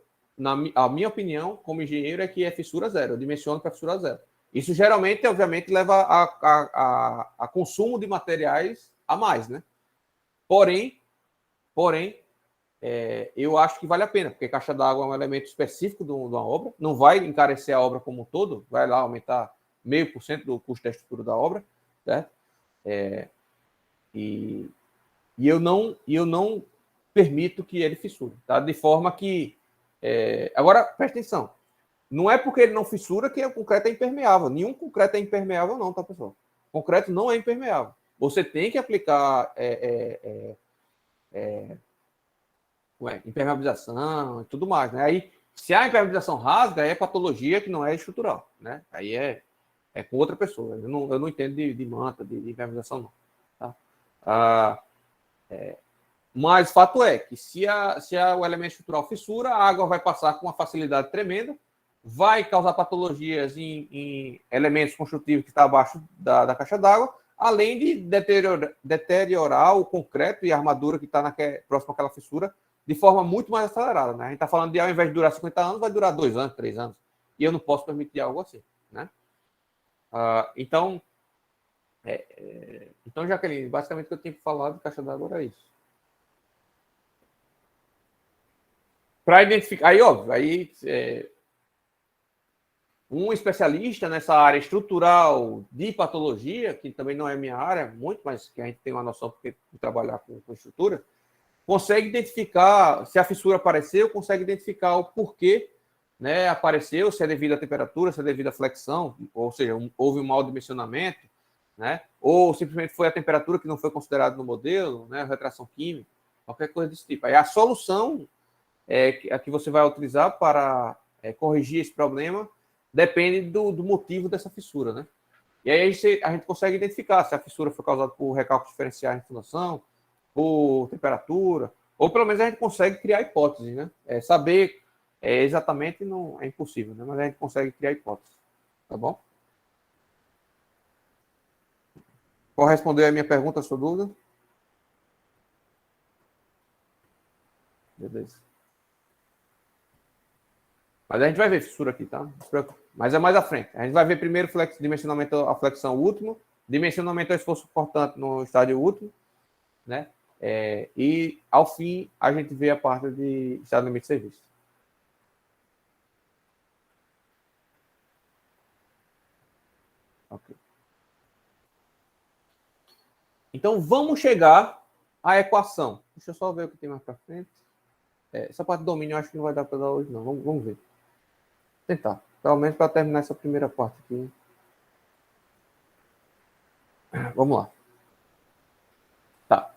a minha opinião, como engenheiro, é que é fissura zero. Eu dimensiono para fissura zero. Isso geralmente, obviamente, leva a consumo de materiais a mais, né? Porém, eu acho que vale a pena, porque caixa d'água é um elemento específico de uma obra, não vai encarecer a obra como um todo, vai lá aumentar 0,5% do custo da estrutura da obra, certo? E eu não permito que ele fissure, tá? De forma que... agora, presta atenção, não é porque ele não fissura que o concreto é impermeável. Nenhum concreto é impermeável não, tá, pessoal? O concreto não é impermeável. Você tem que aplicar impermeabilização e tudo mais, né? Aí, se a impermeabilização rasga, é patologia que não é estrutural, né? Aí é com outra pessoa. Eu não entendo de manta, de impermeabilização, não. Tá? Mas fato é que se o elemento estrutural fissura, a água vai passar com uma facilidade tremenda, vai causar patologias em elementos construtivos que estão abaixo da caixa d'água, além de deteriorar o concreto e a armadura que está próximo àquela fissura de forma muito mais acelerada. Né? A gente está falando de, ao invés de durar 50 anos, vai durar 2 anos, 3 anos. E eu não posso permitir algo assim. Né? Então, Jaqueline, basicamente o que eu tinha que falar de caixa d'água era isso. Para identificar, aí óbvio, um especialista nessa área estrutural de patologia, que também não é minha área muito, mas que a gente tem uma noção porque trabalhar com estrutura, consegue identificar, se a fissura apareceu, consegue identificar o porquê, né, apareceu, se é devido à temperatura, se é devido à flexão, ou seja, houve um mau dimensionamento, né, ou simplesmente foi a temperatura que não foi considerada no modelo, né, retração química, qualquer coisa desse tipo. Aí a solução a que você vai utilizar para corrigir esse problema depende do motivo dessa fissura, né? E aí a gente consegue identificar se a fissura foi causada por recálculos diferenciais de fundação, por temperatura, ou pelo menos a gente consegue criar hipóteses, né? Saber exatamente não é impossível, né? Mas a gente consegue criar hipóteses, tá bom? Correspondeu a minha pergunta, a sua dúvida? Beleza. Mas a gente vai ver fissura aqui, tá? Mas é mais à frente. A gente vai ver primeiro dimensionamento à flexão último, dimensionamento ao esforço portante no estádio último, né? E, ao fim, a gente vê a parte de estado limite de serviço. Ok. Então, vamos chegar à equação. Deixa eu só ver o que tem mais para frente. Essa parte do domínio eu acho que não vai dar para dar hoje, não. Vamos ver. Tentar. Pelo menos para terminar essa primeira parte aqui. Vamos lá. Tá.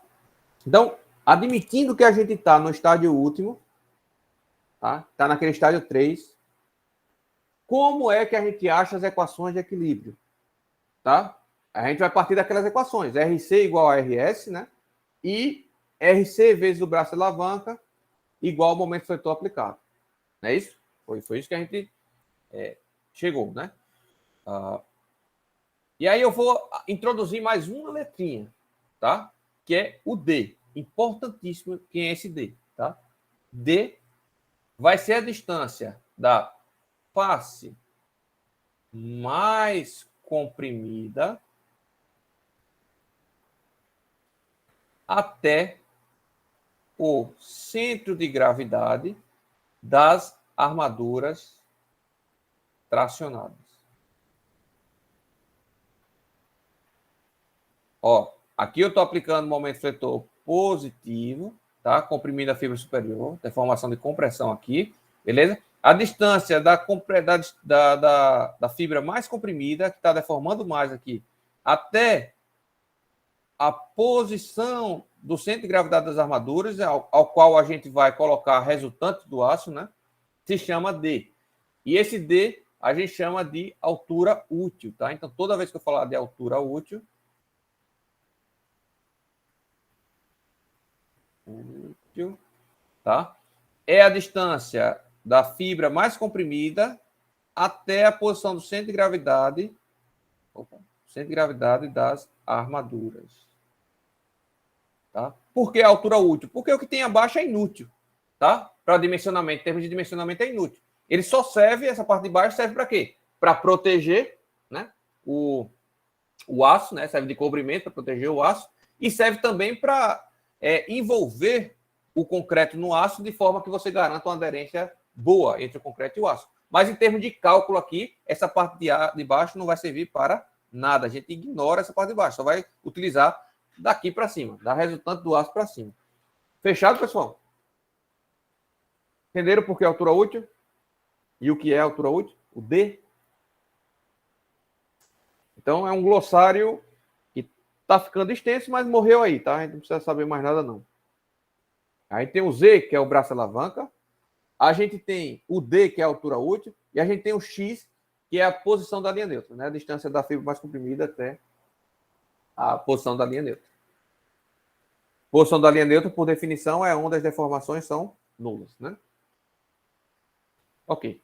Então, admitindo que a gente está no estádio último, tá? Está naquele estádio 3, como é que a gente acha as equações de equilíbrio? Tá? A gente vai partir daquelas equações. RC igual a RS, né? E RC vezes o braço de alavanca igual ao momento fletor aplicado. Não é isso? Foi isso que a gente chegou, né? E aí eu vou introduzir mais uma letrinha, tá? Que é o D. Importantíssimo quem é esse D, tá? D vai ser a distância da face mais comprimida até o centro de gravidade das armaduras tracionadas. Ó, aqui eu estou aplicando o momento fletor positivo, tá? Comprimindo a fibra superior, deformação de compressão aqui, beleza? A distância da fibra mais comprimida, que está deformando mais aqui, até a posição do centro de gravidade das armaduras, ao qual a gente vai colocar resultante do aço, né? Se chama D. E esse D a gente chama de altura útil, tá? Então, toda vez que eu falar de altura útil, tá? É a distância da fibra mais comprimida até a posição do centro de gravidade, das armaduras. Tá? Por que a altura útil? Porque o que tem abaixo é inútil. tá? Para dimensionamento, em termos de dimensionamento é inútil. Ele só serve, essa parte de baixo serve para quê? Para proteger, né, o aço, né? Serve de cobrimento para proteger o aço e serve também para envolver o concreto no aço de forma que você garanta uma aderência boa entre o concreto e o aço. Mas em termos de cálculo aqui, essa parte de baixo não vai servir para nada. A gente ignora essa parte de baixo, só vai utilizar daqui para cima, da resultante do aço para cima. Fechado, pessoal? Entenderam por que é altura útil? E o que é altura útil? O D. Então, é um glossário que está ficando extenso, mas morreu aí, tá? A gente não precisa saber mais nada, não. Aí tem o Z, que é o braço alavanca. A gente tem o D, que é a altura útil. E a gente tem o X, que é a posição da linha neutra, né? A distância da fibra mais comprimida até a posição da linha neutra. Posição da linha neutra, por definição, é onde as deformações são nulas, né? Ok.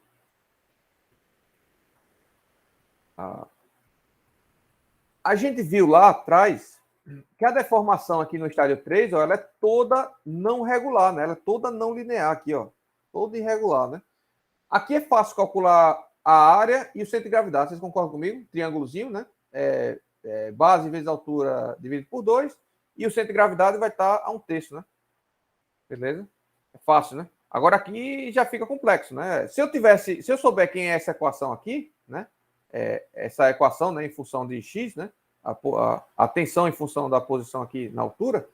A gente viu lá atrás que a deformação aqui no estádio 3, ó, ela é toda não regular, né? Ela é toda não linear aqui, ó. Toda irregular, né? Aqui é fácil calcular a área e o centro de gravidade. Vocês concordam comigo? Triângulozinho, né? Base vezes altura dividido por 2. E o centro de gravidade vai estar a 1/3, né? Beleza? É fácil, né? Agora aqui já fica complexo, né? Se eu souber quem é essa equação aqui, né? Essa equação, né, em função de x, né, a tensão em função da posição aqui na altura,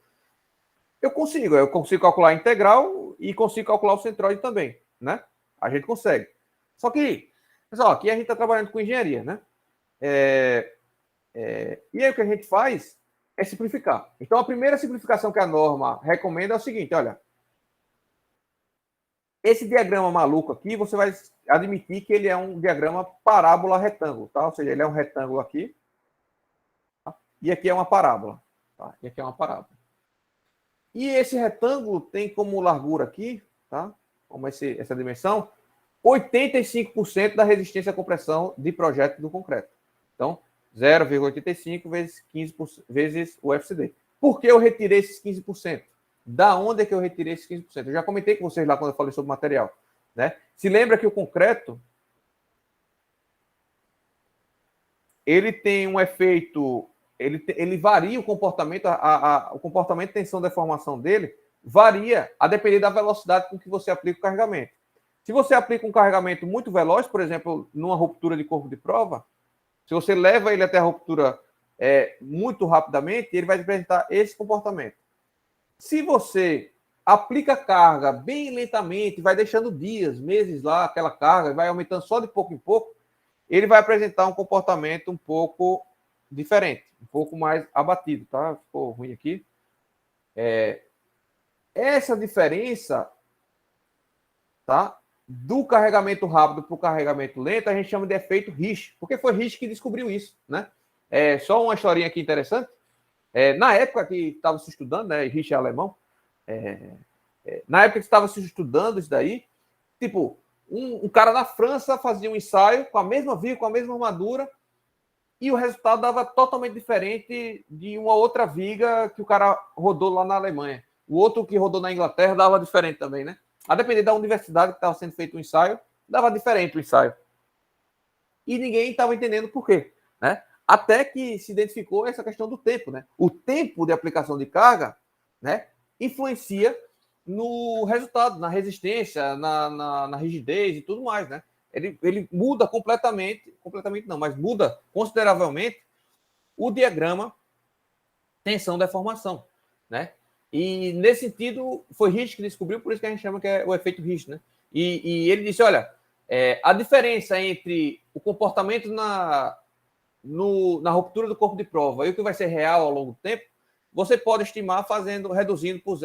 eu consigo calcular a integral e consigo calcular o centroide também, né? A gente consegue. Só que, pessoal, aqui a gente está trabalhando com engenharia, né? E aí o que a gente faz é simplificar. Então, a primeira simplificação que a norma recomenda é o seguinte, olha, esse diagrama maluco aqui, você vai admitir que ele é um diagrama parábola-retângulo, tá? Ou seja, ele é um retângulo aqui, tá? E aqui é uma parábola, tá? E aqui é uma parábola. E esse retângulo tem como largura aqui, tá? Como essa dimensão, 85% da resistência à compressão de projeto do concreto. Então, 0,85 vezes 15% vezes o FCD. Por que eu retirei esses 15%? Da onde é que eu retirei esses 15%? Eu já comentei com vocês lá quando eu falei sobre material, né? Se lembra que o concreto ele tem um efeito, ele varia o comportamento, o comportamento de tensão deformação dele varia a depender da velocidade com que você aplica o carregamento. Se você aplica um carregamento muito veloz, por exemplo, numa ruptura de corpo de prova, se você leva ele até a ruptura muito rapidamente, ele vai apresentar esse comportamento. Se você aplica carga bem lentamente, vai deixando dias, meses lá, aquela carga, vai aumentando só de pouco em pouco, ele vai apresentar um comportamento um pouco diferente, um pouco mais abatido, tá? Ficou ruim aqui. Essa diferença, tá? Do carregamento rápido para o carregamento lento, a gente chama de efeito Risch, porque foi Risch que descobriu isso, né? Só uma historinha aqui interessante. Na época que estava se estudando, né? Risch é alemão. Na época que estava se estudando isso daí, tipo, um cara na França fazia um ensaio com a mesma viga, com a mesma armadura, e o resultado dava totalmente diferente de uma outra viga que o cara rodou lá na Alemanha. O outro que rodou na Inglaterra dava diferente também, né? A depender da universidade que estava sendo feito o ensaio, dava diferente o ensaio. E ninguém estava entendendo por quê, né? Até que se identificou essa questão do tempo, né? O tempo de aplicação de carga, né, influencia no resultado, na resistência, na rigidez e tudo mais, né? Ele muda completamente não, mas muda consideravelmente o diagrama tensão-deformação, né? E nesse sentido, foi Risch que descobriu, por isso que a gente chama que é o efeito Risch, né? E ele disse, olha, a diferença entre o comportamento na ruptura do corpo de prova e o que vai ser real ao longo do tempo, você pode estimar reduzindo por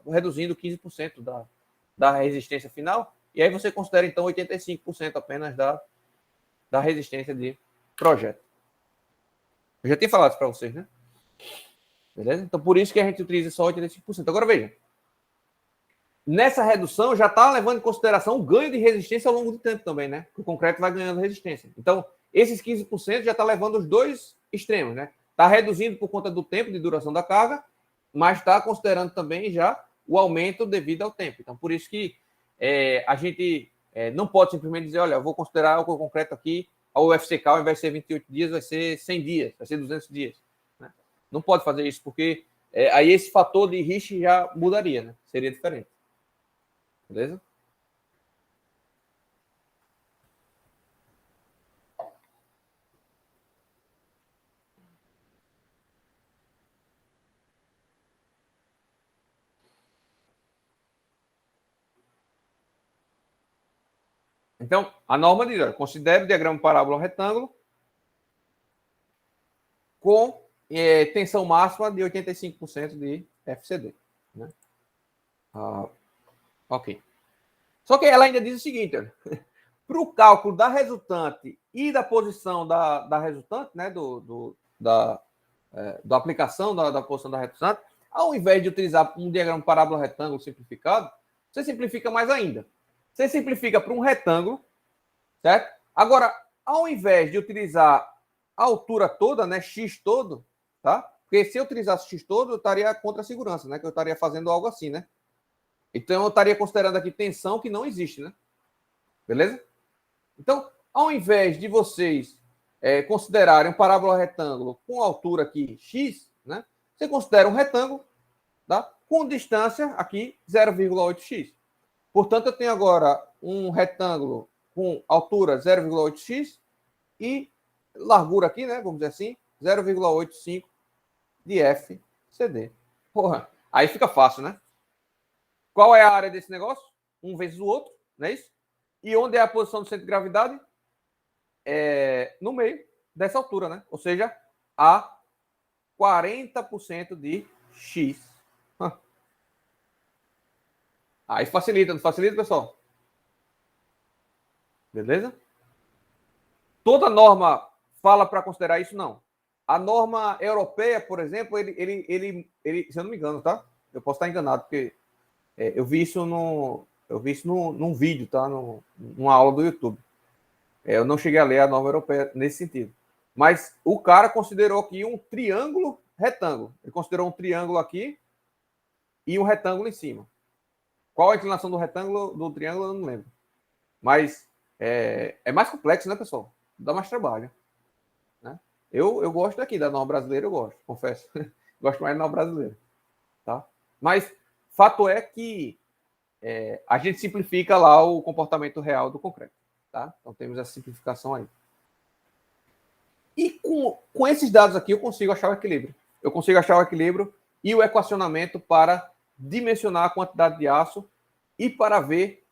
reduzindo 15% da resistência final, e aí você considera, então, 85% apenas da resistência de projeto. Eu já tinha falado isso para vocês, né? Beleza? Então, por isso que a gente utiliza só 85%. Agora, veja. Nessa redução, já está levando em consideração o ganho de resistência ao longo do tempo também, né? Porque o concreto vai ganhando resistência. Então, esses 15% já está levando os dois extremos, né? Está reduzindo por conta do tempo de duração da carga, mas está considerando também já o aumento devido ao tempo. Então, por isso que a gente não pode simplesmente dizer, olha, eu vou considerar o concreto aqui, a UFCK, ao invés de ser 28 dias, vai ser 100 dias, vai ser 200 dias. Né? Não pode fazer isso, porque aí esse fator de risco já mudaria, né? Seria diferente. Beleza? Então, a norma diz, olha, considere o diagrama parábola retângulo com tensão máxima de 85% de FCD. Né? Ok. Só que ela ainda diz o seguinte, para o cálculo da resultante e da posição da resultante, né, da aplicação da posição da resultante, ao invés de utilizar um diagrama parábola retângulo simplificado, você simplifica mais ainda. Você simplifica para um retângulo, certo? Agora, ao invés de utilizar a altura toda, né, x todo, tá? Porque se eu utilizasse x todo, eu estaria contra a segurança, né? Que eu estaria fazendo algo assim, né? Então, eu estaria considerando aqui tensão que não existe, né? Beleza? Então, ao invés de vocês considerarem um parábola retângulo com altura aqui x, né? Você considera um retângulo, tá? Com distância aqui 0,8x. Portanto, eu tenho agora um retângulo com altura 0,8x e largura aqui, né? Vamos dizer assim, 0,85 de FCD. Porra, aí fica fácil, né? Qual é a área desse negócio? Um vezes o outro, não é isso? E onde é a posição do centro de gravidade? No meio dessa altura, né? Ou seja, a 40% de X. Aí facilita, não facilita, pessoal? Beleza? Toda norma fala para considerar isso? Não. A norma europeia, por exemplo, se eu não me engano, tá? Eu posso estar enganado, porque eu vi isso num vídeo, tá? Numa aula do YouTube. Eu não cheguei a ler a norma europeia nesse sentido. Mas o cara considerou aqui um triângulo retângulo. Ele considerou um triângulo aqui e um retângulo em cima. Qual a inclinação do retângulo, do triângulo, eu não lembro. Mas é mais complexo, né, pessoal? Dá mais trabalho. Né? Eu gosto daqui, da norma brasileira, eu gosto, confesso. Gosto mais da norma brasileira. Tá? Mas fato é que a gente simplifica lá o comportamento real do concreto. Tá? Então temos essa simplificação aí. E com esses dados aqui eu consigo achar o equilíbrio. Eu consigo achar o equilíbrio e o equacionamento para dimensionar a quantidade de aço e para ver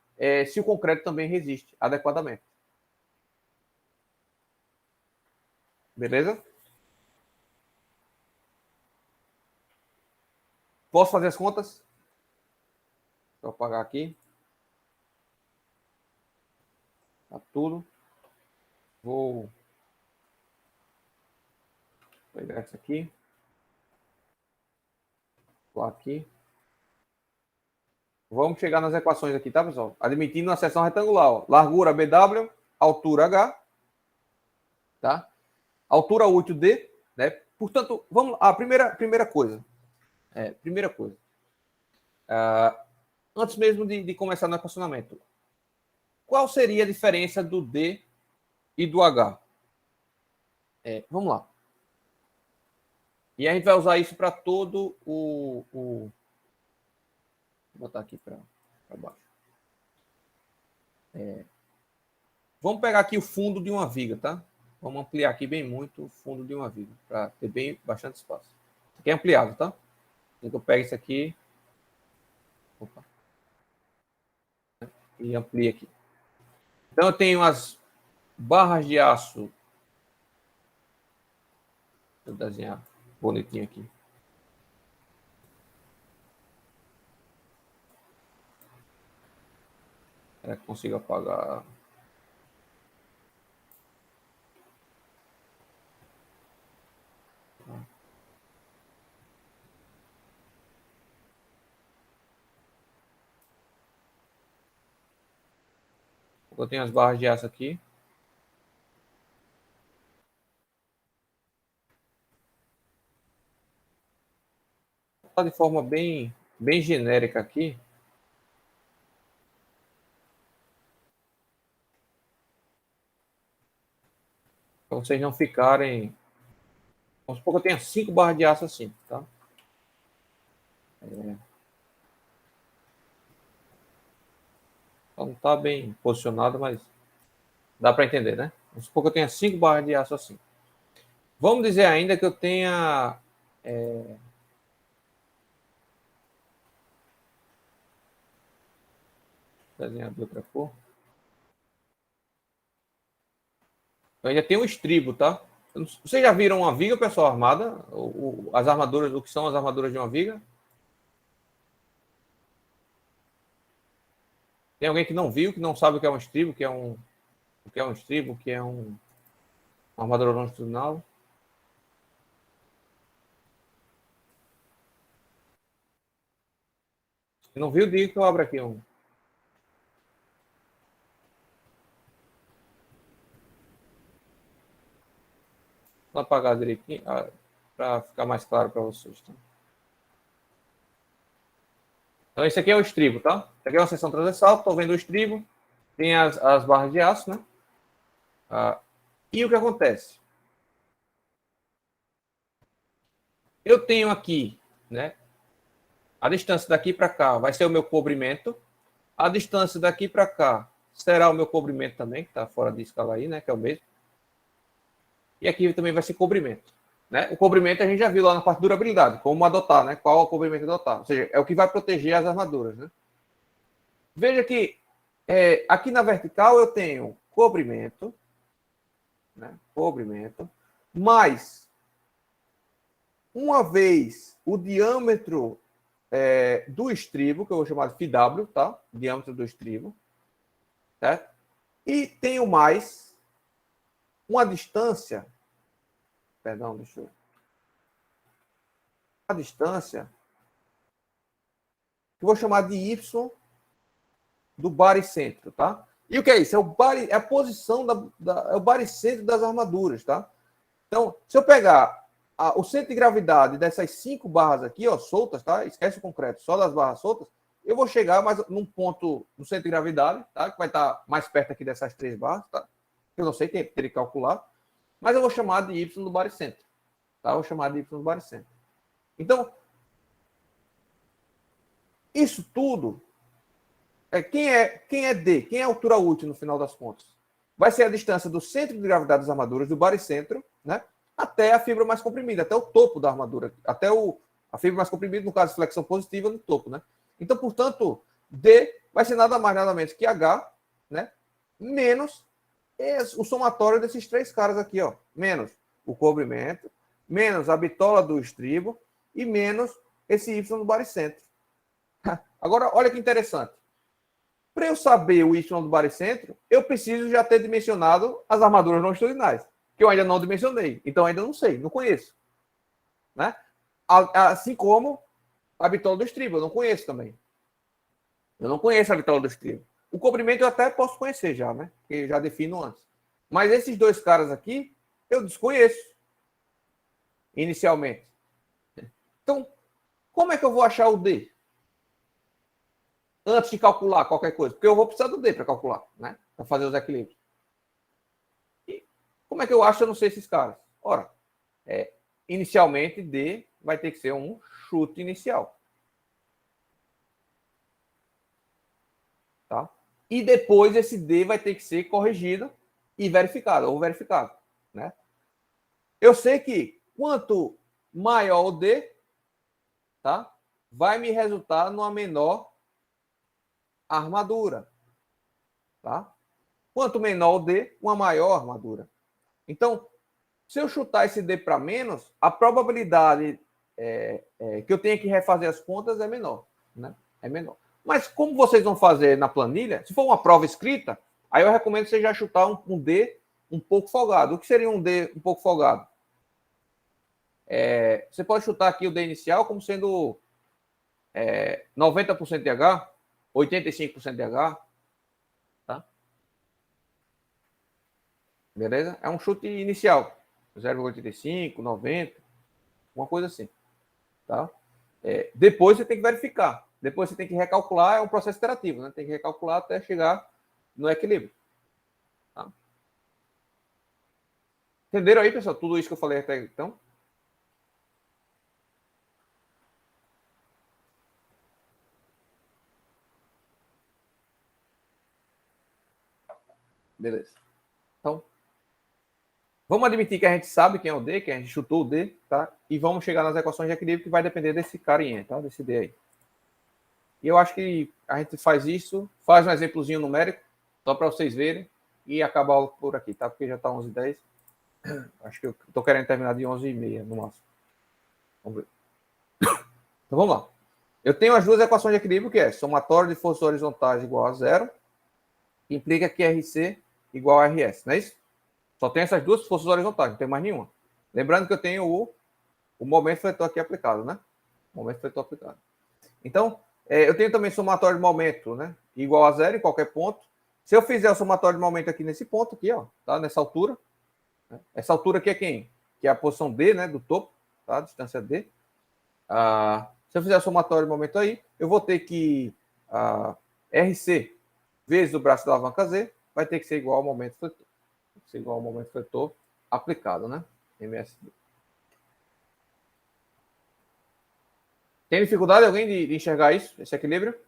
se o concreto também resiste adequadamente. Beleza? Posso fazer as contas? Vou apagar aqui. Tá tudo. Vou pegar isso aqui. Vou aqui. Vamos chegar nas equações aqui, tá, pessoal? Admitindo a seção retangular. Ó. Largura BW, altura H, tá? Altura útil D, né? Portanto, vamos a primeira coisa. Primeira coisa. Antes mesmo de começar no equacionamento, qual seria a diferença do D e do H? Vamos lá. E a gente vai usar isso para todo Vou botar aqui para baixo. Vamos pegar aqui o fundo de uma viga, tá? Vamos ampliar aqui bem muito o fundo de uma viga, para ter bastante espaço. Isso aqui é ampliado, tá? Então eu pego isso aqui. Opa, e amplio aqui. Então eu tenho as barras de aço. Vou desenhar bonitinho aqui. Será que consigo apagar? Eu tenho as barras de aço aqui. De forma bem bem genérica aqui. Para vocês não ficarem... Vamos supor que eu tenha 5 barras de aço assim, tá? Então não está bem posicionado, mas dá para entender, né? Vamos supor que eu tenha 5 barras de aço assim. Vamos dizer ainda que eu tenha... Desenhar de outra cor. Eu ainda tenho um estribo, tá? Vocês já viram uma viga, pessoal, armada? As armaduras, o que são as armaduras de uma viga? Tem alguém que não viu, que não sabe o que é um estribo, o que é um estribo, o que é uma armadura longitudinal? Se não viu, diga que eu abro aqui um. Vou apagar direitinho para ficar mais claro para vocês. Tá? Então, esse aqui é o estribo, tá? Isso aqui é uma seção transversal, estou vendo o estribo, tem as barras de aço, né? E o que acontece? Eu tenho aqui, né? A distância daqui para cá vai ser o meu cobrimento. A distância daqui para cá será o meu cobrimento também, que está fora de escala aí, né? Que é o mesmo. E aqui também vai ser cobrimento. Né? O cobrimento a gente já viu lá na parte de durabilidade, como adotar, né? Qual é o cobrimento adotar. Ou seja, é o que vai proteger as armaduras, né? Veja que aqui na vertical eu tenho cobrimento, né? Cobrimento, mais uma vez o diâmetro do estribo, que eu vou chamar de FW, tá? Diâmetro do estribo, certo? E tenho mais uma distância, perdão, deixa eu... A distância, que eu vou chamar de Y do baricentro, tá? E o que é isso? É a posição é o baricentro das armaduras, tá? Então, se eu pegar o centro de gravidade dessas 5 barras aqui, ó, soltas, tá? Esquece o concreto, só das barras soltas, eu vou chegar mais num ponto do centro de gravidade, tá? Que vai estar mais perto aqui dessas 3 barras, tá? Eu não sei, teria que calcular, mas eu vou chamar de Y do baricentro, tá? Eu vou chamar de Y do baricentro. Então, isso tudo quem é D? Quem é a altura útil no final das contas? Vai ser a distância do centro de gravidade das armaduras, do baricentro, né? Até a fibra mais comprimida, até o topo da armadura, até a fibra mais comprimida, no caso, flexão positiva no topo, né? Então, portanto, D vai ser nada mais, nada menos que H, né? Menos o somatório desses 3 caras aqui, ó. Menos o cobrimento, menos a bitola do estribo e menos esse Y do baricentro. Agora, olha que interessante. Para eu saber o Y do baricentro, eu preciso já ter dimensionado as armaduras longitudinais, que eu ainda não dimensionei. Então, ainda não sei, não conheço. Né? Assim como a bitola do estribo, eu não conheço também. Eu não conheço a bitola do estribo. O comprimento eu até posso conhecer já, né? Porque eu já defino antes. Mas esses 2 caras aqui, eu desconheço inicialmente. Então, como é que eu vou achar o D? Antes de calcular qualquer coisa, porque eu vou precisar do D para calcular, né? Para fazer os equilíbrios. E como é que eu acho? Eu não sei esses caras. Ora, inicialmente D vai ter que ser um chute inicial, tá? E depois esse D vai ter que ser corrigido e verificado ou verificado, né? Eu sei que quanto maior o D, tá? Vai me resultar numa menor armadura, tá? Quanto menor o D, uma maior armadura. Então, se eu chutar esse D para menos, a probabilidade que eu tenha que refazer as contas é menor, né? É menor. Mas como vocês vão fazer na planilha, se for uma prova escrita, aí eu recomendo você já chutar um D um pouco folgado. O que seria um D um pouco folgado? Você pode chutar aqui o D inicial como sendo 90% de H, 85% de H, tá? Beleza? É um chute inicial. 0,85, 90, uma coisa assim, tá? Depois você tem que verificar. Depois você tem que recalcular, é um processo iterativo, né? Tem que recalcular até chegar no equilíbrio. Tá? Entenderam aí, pessoal? Tudo isso que eu falei até então? Beleza. Então, vamos admitir que a gente sabe quem é o D, que a gente chutou o D, tá? E vamos chegar nas equações de equilíbrio que vai depender desse carinha, tá? Desse D aí. E eu acho que a gente faz isso, faz um exemplozinho numérico, só para vocês verem, e acaba a aula por aqui, tá? Porque já está 11h10. Acho que eu estou querendo terminar de 11h30 no máximo. Vamos ver. Então vamos lá. Eu tenho as duas equações de equilíbrio, que é somatório de forças horizontais igual a zero, que implica que RC igual a RS, não é isso? Só tem essas duas forças horizontais, não tem mais nenhuma. Lembrando que eu tenho o momento fletor aqui aplicado, né? O momento fletor aplicado. Então, eu tenho também somatório de momento, né? Igual a zero em qualquer ponto. Se eu fizer o somatório de momento aqui nesse ponto aqui, ó, tá? Nessa altura. Né? Essa altura aqui é quem? Que é a posição D, né? Do topo, tá? A distância D. Se eu fizer o somatório de momento aí, eu vou ter que RC vezes o braço da alavanca Z vai ter que ser igual ao momento fletor. Tem que ser igual ao momento fletor aplicado, né? MSD. Tem dificuldade alguém de enxergar isso, esse equilíbrio?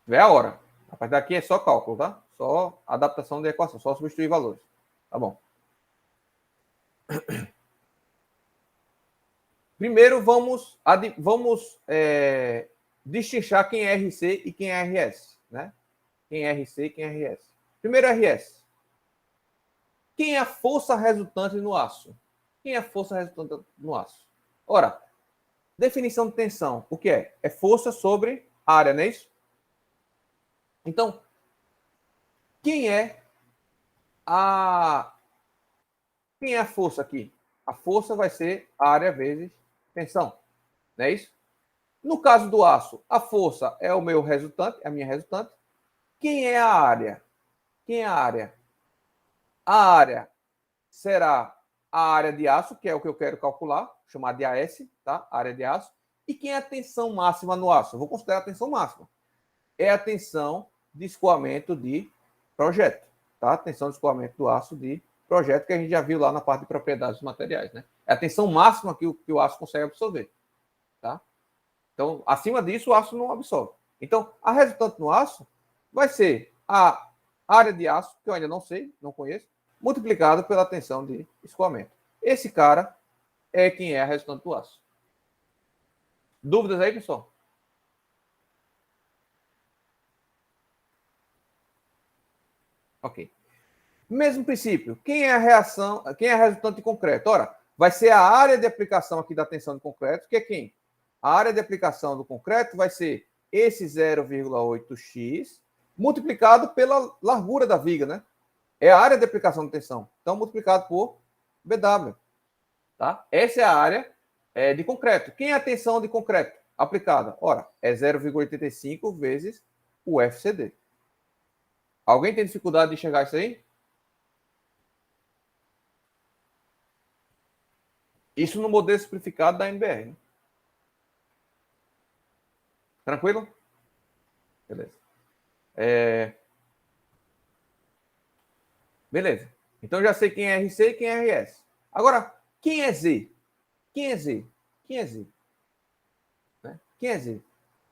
É a hora. A partir daqui é só cálculo, tá? Só adaptação da equação, só substituir valores. Tá bom. Primeiro, vamos destrinchar quem é RC e quem é RS, né? Quem é RC e quem é RS. Primeiro, RS. Quem é a força resultante no aço? Quem é a força resultante no aço? Ora, definição de tensão, o que é? É força sobre área, não é isso? Então, quem é a força aqui? A força vai ser área vezes tensão, não é isso? No caso do aço, a força é o meu resultante, é a minha resultante. Quem é a área? Quem é a área? A área será a área de aço, que é o que eu quero calcular, chamar de AS, tá? Área de aço. E quem é a tensão máxima no aço? Eu vou considerar a tensão máxima. É a tensão de escoamento de projeto, tá? Tensão de escoamento do aço de projeto, que a gente já viu lá na parte de propriedades dos materiais, né? É a tensão máxima que o aço consegue absorver, tá? Então, acima disso, o aço não absorve. Então, a resultante no aço vai ser a área de aço, que eu ainda não sei, não conheço, multiplicado pela tensão de escoamento. Esse cara é quem é a resultante do aço. Dúvidas aí, pessoal? Ok. Mesmo princípio. Quem é a reação? Quem é a resultante de concreto? Ora, vai ser a área de aplicação aqui da tensão de concreto, que é quem? A área de aplicação do concreto vai ser esse 0,8x multiplicado pela largura da viga, né? É a área de aplicação de tensão. Então, multiplicado por BW. Tá? Essa é a área de concreto. Quem é a tensão de concreto aplicada? Ora, é 0,85 vezes o FCD. Alguém tem dificuldade de enxergar isso aí? Isso no modelo simplificado da NBR. Né? Tranquilo? Beleza. Beleza. Então já sei quem é RC e quem é RS. Agora, quem é Z? Quem é Z? Quem é Z? Né? Quem é Z?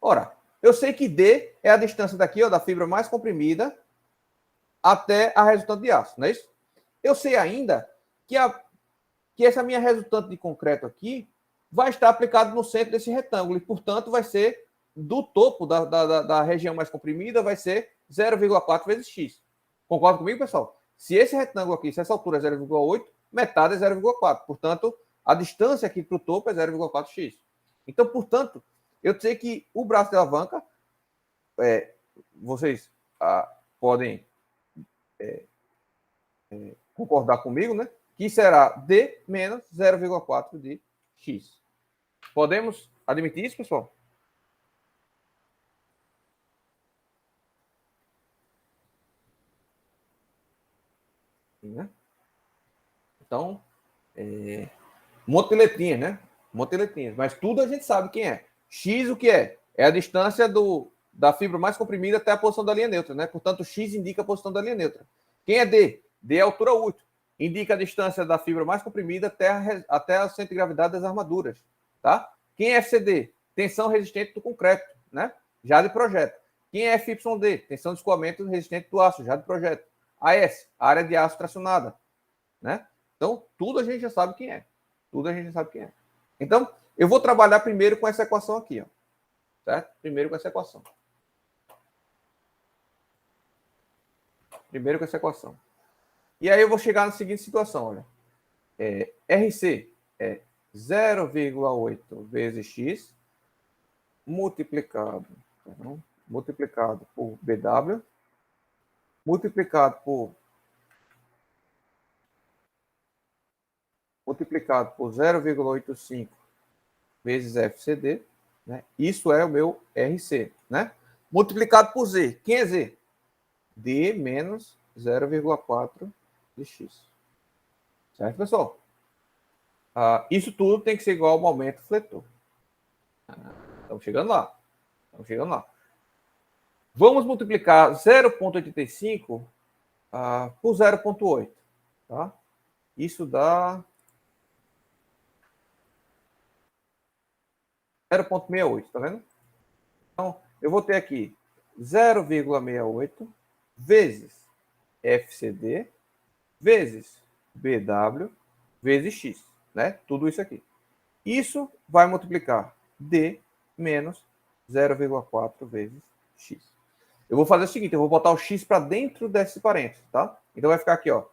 Ora, eu sei que D é a distância daqui, ó, da fibra mais comprimida até a resultante de aço, não é isso? Eu sei ainda que essa minha resultante de concreto aqui vai estar aplicado no centro desse retângulo e, portanto, vai ser do topo da região mais comprimida, vai ser 0,4 vezes x. Concorda comigo, pessoal? Se esse retângulo aqui, se essa altura é 0,8, metade é 0,4. Portanto, a distância aqui para o topo é 0,4x. Então, portanto, eu sei que o braço de alavanca, vocês podem concordar comigo, né? Que será D menos 0,4 de X. Podemos admitir isso, pessoal? Sim, né? Então, um monte de letrinha, né? Um monte de letrinhas. Mas tudo a gente sabe quem é. X o que é? É a distância da fibra mais comprimida até a posição da linha neutra, né? Portanto, X indica a posição da linha neutra. Quem é D? D é a altura útil. Indica a distância da fibra mais comprimida até o centro de gravidade das armaduras, tá? Quem é FCD? Tensão resistente do concreto, né? Já de projeto. Quem é FYD? Tensão de escoamento resistente do aço, já de projeto. AS, área de aço tracionada, né? Então, tudo a gente já sabe quem é. Tudo a gente já sabe quem é. Então, eu vou trabalhar primeiro com essa equação aqui, ó. Certo? Primeiro com essa equação. Primeiro com essa equação. E aí eu vou chegar na seguinte situação, olha. RC é 0,8 vezes X multiplicado por BW multiplicado por 0,85 vezes FCD, né? Isso é o meu RC, né? Multiplicado por Z. Quem é Z? D menos 0,4 de X. Certo, pessoal? Isso tudo tem que ser igual ao momento fletor. Estamos chegando lá. Estamos chegando lá. Vamos multiplicar 0,85 por 0,8. Tá? Isso dá 0,68, tá vendo? Então, eu vou ter aqui 0,68 vezes FCD vezes BW vezes X, né? Tudo isso aqui. Isso vai multiplicar D menos 0,4 vezes X. Eu vou fazer o seguinte, eu vou botar o X para dentro desse parênteses, tá? Então vai ficar aqui, ó,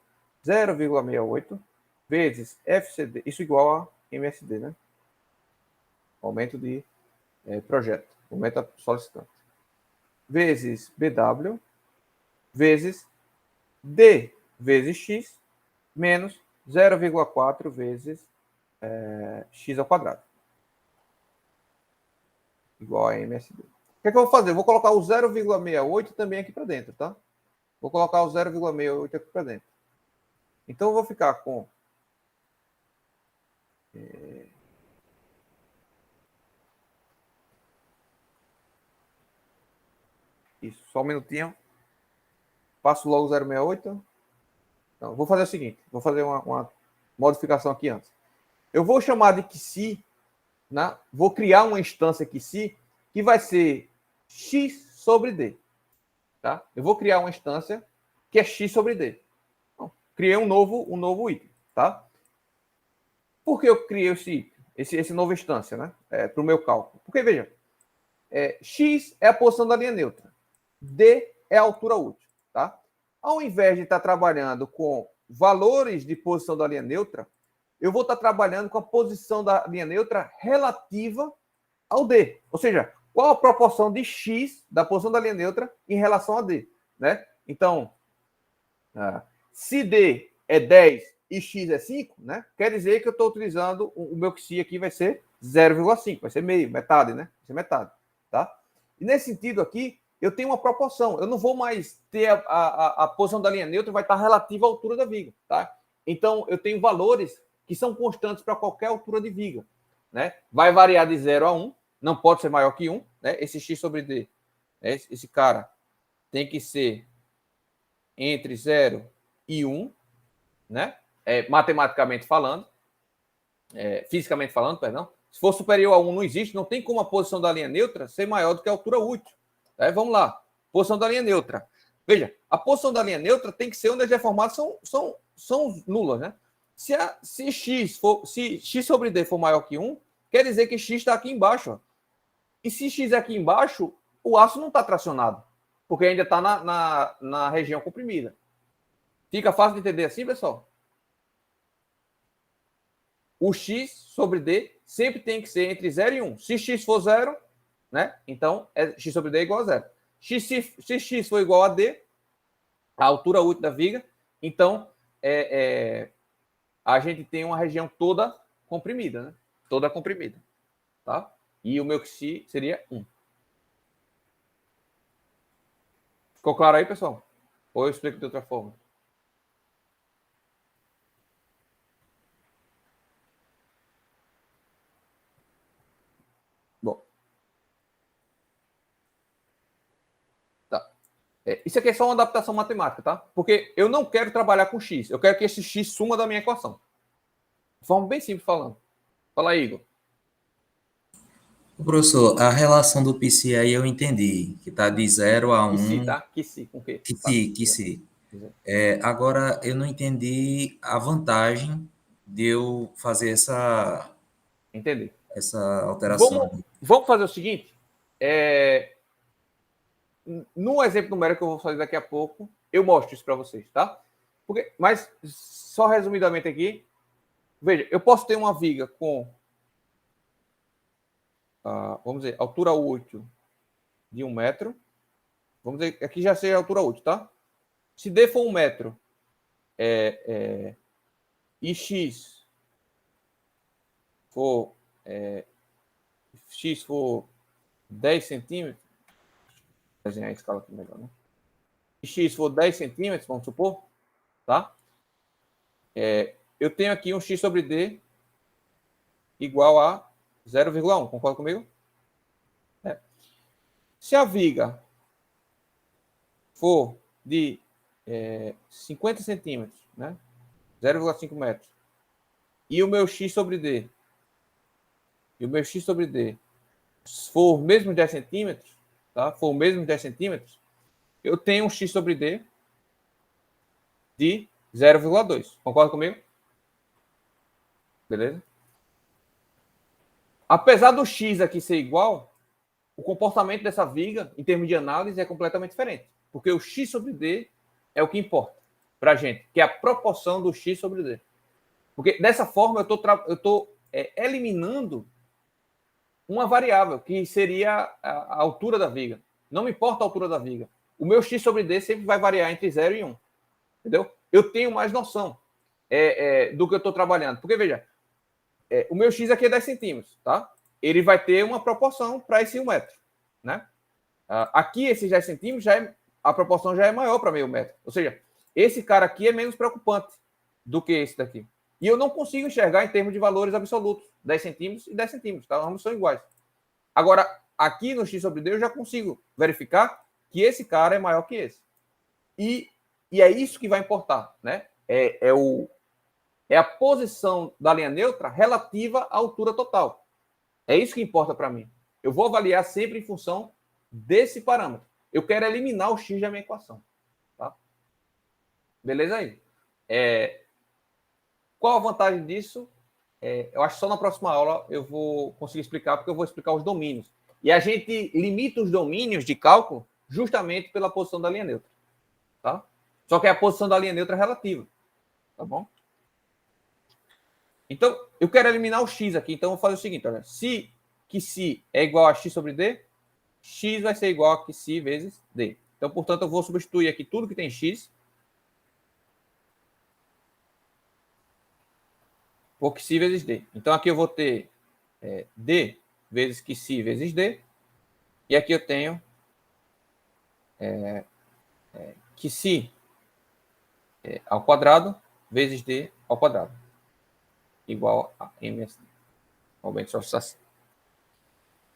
0,68 vezes FCD, isso igual a MSD, né? Aumento de projeto, aumento solicitante. Vezes BW, vezes D vezes X, menos 0,4 vezes X ao quadrado. Igual a MSD. O que é que eu vou fazer? Eu vou colocar o 0,68 também aqui para dentro, tá? Vou colocar o 0,68 aqui para dentro. Então, eu vou ficar com... Isso, só um minutinho. Passo logo o 0,68. Então, vou fazer o seguinte. Vou fazer uma modificação aqui antes. Eu vou chamar de QC, né? Vou criar uma instância QC que vai ser X sobre D. Tá? Eu vou criar uma instância que é X sobre D. Então, criei um novo item. Tá? Por que eu criei esse novo instância, né? Para o meu cálculo? Porque, veja, X é a posição da linha neutra. D é a altura útil. Tá? Ao invés de estar trabalhando com valores de posição da linha neutra, eu vou estar trabalhando com a posição da linha neutra relativa ao D. Ou seja, qual a proporção de X da posição da linha neutra em relação a D. Né? Então, se D é 10 e X é 5, né? Quer dizer que eu estou utilizando o meu XI aqui vai ser 0,5, vai ser meio, metade, né? Vai ser metade, tá? E nesse sentido aqui, eu tenho uma proporção. Eu não vou mais ter a posição da linha neutra, vai estar relativa à altura da viga, tá? Então, eu tenho valores que são constantes para qualquer altura de viga, né? Vai variar de 0 a 1, não pode ser maior que 1, né? Esse X sobre D, esse cara tem que ser entre 0 e 1, né? Matematicamente falando, fisicamente falando, perdão. Se for superior a 1, não existe, não tem como a posição da linha neutra ser maior do que a altura útil. Vamos lá. Posição da linha neutra. Veja, a posição da linha neutra tem que ser onde as deformadas são nulas, né? Se X sobre D for maior que 1, quer dizer que X está aqui embaixo. Ó. E se X é aqui embaixo, o aço não está tracionado, porque ainda está na região comprimida. Fica fácil de entender assim, pessoal? O X sobre D sempre tem que ser entre 0 e 1. Se X for 0, né? Então, X sobre D é igual a 0. Se X for igual a D, a altura útil da viga, então a gente tem uma região toda comprimida, né? Toda comprimida, tá? E o meu Xi seria 1. Ficou claro aí, pessoal? Ou eu explico de outra forma? Isso aqui é só uma adaptação matemática, tá? Porque eu não quero trabalhar com x. Eu quero que esse x suma da minha equação. De forma bem simples falando. Fala aí, Igor. Professor, a relação do psi aí eu entendi, que está de 0 a Que si, 1, tá? Que si, com Q. que se. Agora, eu não entendi a vantagem de eu fazer Entendi. essa alteração Vamos, ali. vamos fazer o seguinte. No exemplo numérico que eu vou fazer daqui a pouco, eu mostro isso para vocês, tá? Mas, só resumidamente aqui, veja, eu posso ter uma viga com, vamos dizer, altura útil de 1 metro. Vamos dizer, aqui já seja a altura útil, tá? Se D for 1 metro e X for, X for 10 centímetros, vou desenhar a escala aqui melhor, né? E X for 10 centímetros, vamos supor, tá? Eu tenho aqui um X sobre D igual a 0,1. Concorda comigo? Se a viga for de 50 centímetros, né? 0,5 metros, e o meu X sobre D, for o mesmo 10 centímetros, tá? For o mesmo 10 centímetros, eu tenho um X sobre D de 0,2. Concorda comigo? Beleza? Apesar do X aqui ser igual, o comportamento dessa viga, em termos de análise, é completamente diferente. Porque o X sobre D é o que importa para a gente, que é a proporção do X sobre D. Porque dessa forma eu estou eliminando uma variável, que seria a altura da viga. Não me importa a altura da viga. O meu X sobre D sempre vai variar entre 0 e 1. Entendeu? Eu tenho mais noção do que eu estou trabalhando. Porque, veja, o meu X aqui é 10 centímetros, tá? Ele vai ter uma proporção para esse 1 metro, né? Aqui, esses 10 centímetros, a proporção já é maior para meio metro. Ou seja, esse cara aqui é menos preocupante do que esse daqui. E eu não consigo enxergar em termos de valores absolutos. 10 centímetros e 10 centímetros, tá? Ambos são iguais. Agora, aqui no X sobre D, eu já consigo verificar que esse cara é maior que esse. E é isso que vai importar, né? É a posição da linha neutra relativa à altura total. É isso que importa para mim. Eu vou avaliar sempre em função desse parâmetro. Eu quero eliminar o X da minha equação. Tá? Beleza aí? Qual a vantagem disso? Eu acho que só na próxima aula eu vou conseguir explicar, porque eu vou explicar os domínios. E a gente limita os domínios de cálculo justamente pela posição da linha neutra. Tá? Só que a posição da linha neutra é relativa. Tá bom? Então, eu quero eliminar o x aqui. Então, eu vou fazer o seguinte. Olha, se é igual a x sobre d, x vai ser igual a que si vezes d. Então, portanto, eu vou substituir aqui tudo que tem x por que si vezes d. Então, aqui eu vou ter d vezes que si vezes d. E aqui eu tenho que si ao quadrado vezes d ao quadrado. Igual a ms.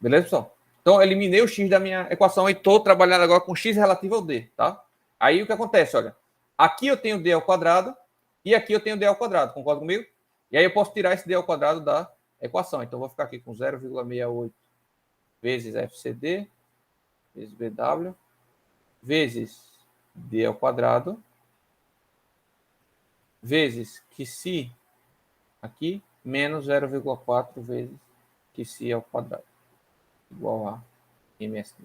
Beleza, pessoal? Então, eu eliminei o x da minha equação e estou trabalhando agora com x relativo ao d, tá? Aí, o que acontece? Olha, aqui eu tenho d ao quadrado e aqui eu tenho d ao quadrado. Concorda comigo? E aí eu posso tirar esse d ao quadrado da equação. Então, eu vou ficar aqui com 0,68 vezes fcd vezes bw vezes d ao quadrado vezes que si aqui menos 0,4 vezes que si ao quadrado igual a MSD.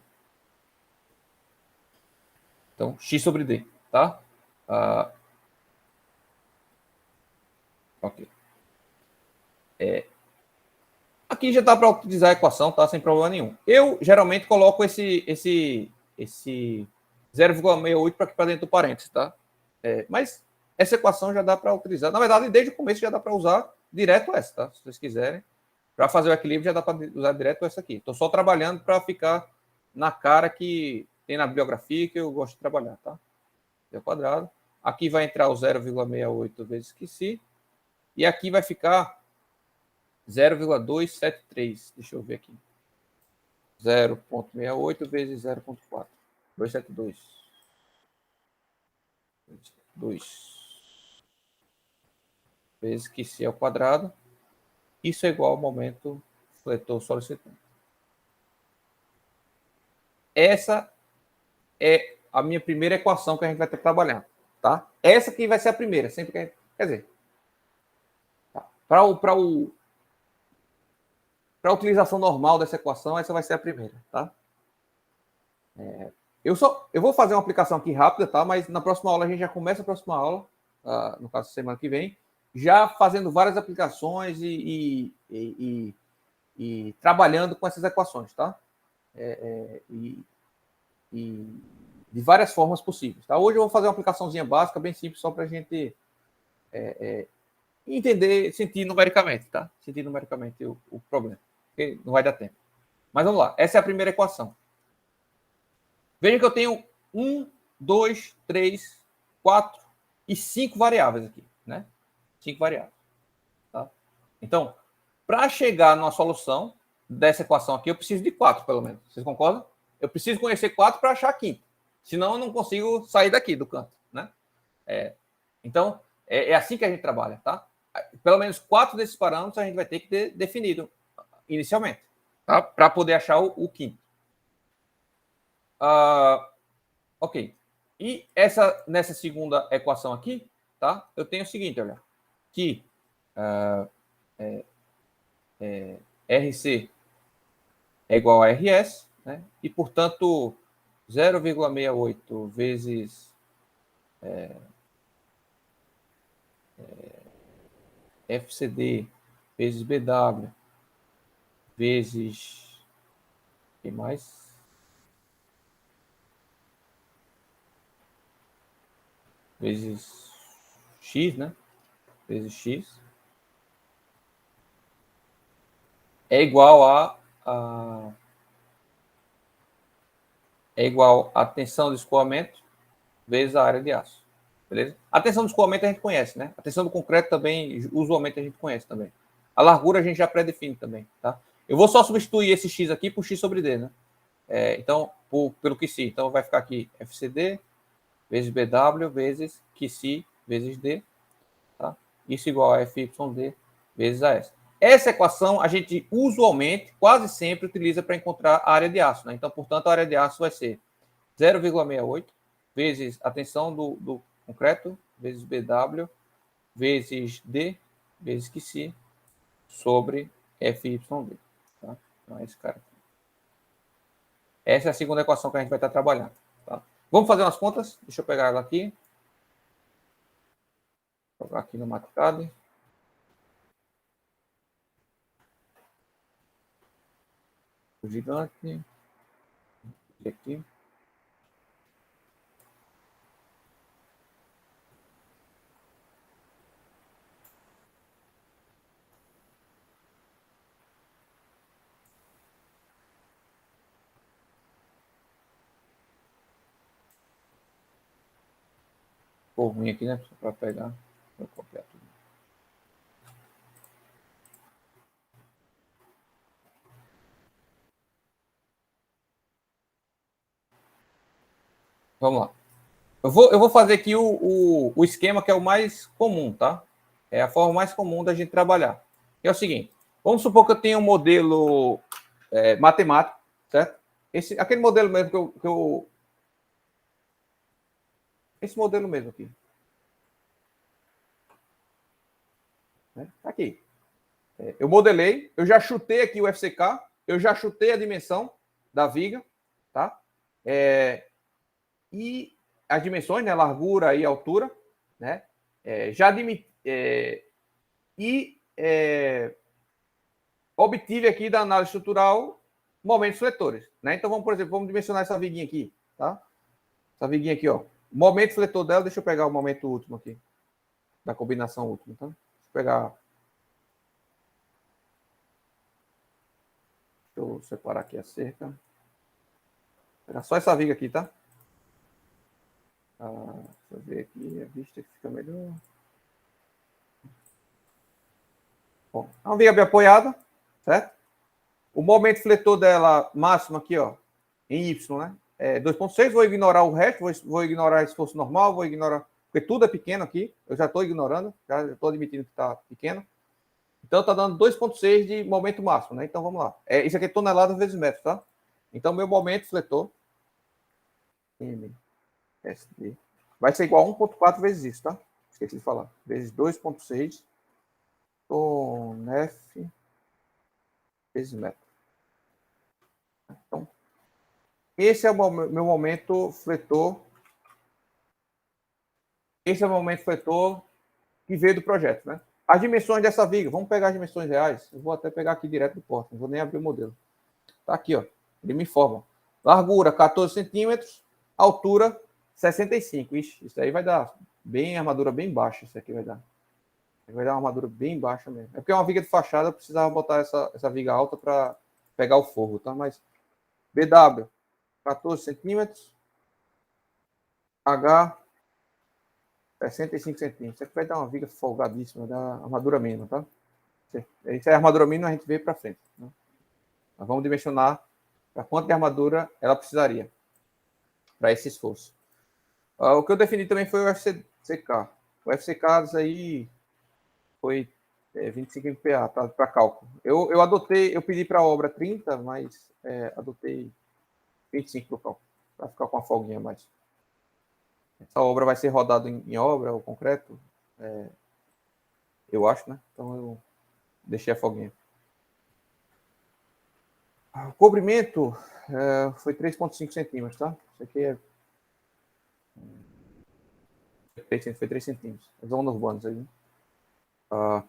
Então, x sobre d, tá? Ok. Aqui já dá para utilizar a equação, tá? Sem problema nenhum. Eu, geralmente, coloco esse 0,68 para dentro do parênteses, tá? Mas essa equação já dá para utilizar. Na verdade, desde o começo já dá para usar direto essa, tá? Se vocês quiserem. Para fazer o equilíbrio, já dá para usar direto essa aqui. Estou só trabalhando para ficar na cara que tem na bibliografia que eu gosto de trabalhar, tá? D ao quadrado. Aqui vai entrar o 0,68 vezes que si. E aqui vai ficar 0,273. Deixa eu ver aqui. 0,68 vezes 0,4. 272. 2 vezes QC ao quadrado. Isso é igual ao momento fletor solicitante. Essa é a minha primeira equação que a gente vai ter que trabalhar, tá? Essa aqui vai ser a primeira, sempre que quer dizer, tá? Para a utilização normal dessa equação, essa vai ser a primeira, tá? Eu vou fazer uma aplicação aqui rápida, tá? Mas na próxima aula a gente já começa a próxima aula, no caso semana que vem, já fazendo várias aplicações e trabalhando com essas equações, tá? E de várias formas possíveis, tá? Hoje eu vou fazer uma aplicaçãozinha básica, bem simples, só para a gente entender, sentir numericamente, tá? Sentir numericamente o problema, porque não vai dar tempo. Mas vamos lá, essa é a primeira equação. Veja que eu tenho 1, 2, 3, 4 e 5 variáveis aqui, né? 5 variáveis, tá? Então, para chegar numa solução dessa equação aqui, eu preciso de 4, pelo menos. Vocês concordam? Eu preciso conhecer 4 para achar a quinta. Senão, eu não consigo sair daqui do canto, né? Então, é assim que a gente trabalha, tá? Pelo menos 4 desses parâmetros a gente vai ter que ter definido inicialmente, tá? Para poder achar o quinto. Ok. E nessa segunda equação aqui, tá? Eu tenho o seguinte, olha, que RC é igual a RS, né? E, portanto, 0,68 vezes FCD vezes BW vezes... O que mais? Vezes X, né? Vezes X. É igual a tensão de escoamento vezes a área de aço. Beleza? A tensão de escoamento a gente conhece, né? A tensão do concreto também, usualmente a gente conhece também. A largura a gente já predefine também, tá? Eu vou só substituir esse X aqui por X sobre D, né? Então, pelo QC. Então, vai ficar aqui FCD vezes BW vezes QC vezes D, tá? Isso igual a FYD vezes AS. Essa equação a gente usualmente, quase sempre, utiliza para encontrar a área de aço, né? Então, portanto, a área de aço vai ser 0,68 vezes a tensão do concreto vezes BW vezes D vezes QC sobre FYD. Tá? Então, é esse cara aqui. Essa é a segunda equação que a gente vai estar trabalhando. Tá? Vamos fazer umas contas? Deixa eu pegar ela aqui. Vou jogar aqui no MATLAB. O gigante. Aqui. Ficou ruim aqui, né? Para pegar. Vou copiar tudo. Vamos lá. Eu vou fazer aqui o esquema que é o mais comum, tá? É a forma mais comum da gente trabalhar. Que é o seguinte. Vamos supor que eu tenho um modelo matemático, certo? Aquele modelo mesmo que eu... Esse modelo mesmo aqui. Aqui. Eu modelei, eu já chutei aqui o FCK, eu já chutei a dimensão da viga, tá? E as dimensões, né? Largura e altura, né? Obtive aqui da análise estrutural momentos fletores, né? Então, por exemplo, vamos dimensionar essa viguinha aqui, tá? Essa viguinha aqui, ó. O momento fletor dela, deixa eu pegar o momento último aqui, da combinação última, tá? Deixa eu pegar... Deixa eu separar aqui a cerca. Era só essa viga aqui, tá? Deixa eu ver aqui, a vista que fica melhor. Bom, é uma viga bem apoiada, certo? O momento fletor dela máximo aqui, ó, em Y, né? 2,6. Vou ignorar o resto, vou ignorar esforço normal, vou ignorar porque tudo é pequeno aqui, eu já estou ignorando, já estou admitindo que está pequeno. Então está dando 2,6 de momento máximo, né? Então vamos lá. Isso aqui é tonelada vezes metro, tá? Então meu momento fletor MSD vai ser igual a 1,4 vezes isso, tá? Esqueci de falar. Vezes 2,6 tonef vezes metro. Então, esse é o meu momento fletor. Esse é o momento fletor que veio do projeto, né? As dimensões dessa viga, vamos pegar as dimensões reais. Eu vou até pegar aqui direto do porta, não vou nem abrir o modelo. Tá aqui, ó. Ele me informa. Largura 14 centímetros, altura 65. Ixi, isso aí vai dar bem armadura bem baixa. Isso aqui vai dar. Vai dar uma armadura bem baixa mesmo. É porque é uma viga de fachada, eu precisava botar essa viga alta para pegar o forro, tá? Mas BW 14 centímetros, H 65 centímetros. Isso aqui vai dar uma viga folgadíssima, vai dar armadura mínima, tá? Isso é armadura mínima, a gente vê para frente. Né? Nós vamos dimensionar para quanto de armadura ela precisaria para esse esforço. O que eu defini também foi o FCK. O FCK aí foi 25 MPa, tá? Para cálculo. Eu adotei, eu pedi para a obra 30, mas adotei 25 para o cálculo, para ficar com uma folguinha mais. Essa obra vai ser rodada em obra, o concreto, eu acho, né? Então eu deixei a folguinha. O cobrimento foi 3,5 centímetros, tá? Isso aqui foi 3 centímetros. As ondas urbanas aí, né? O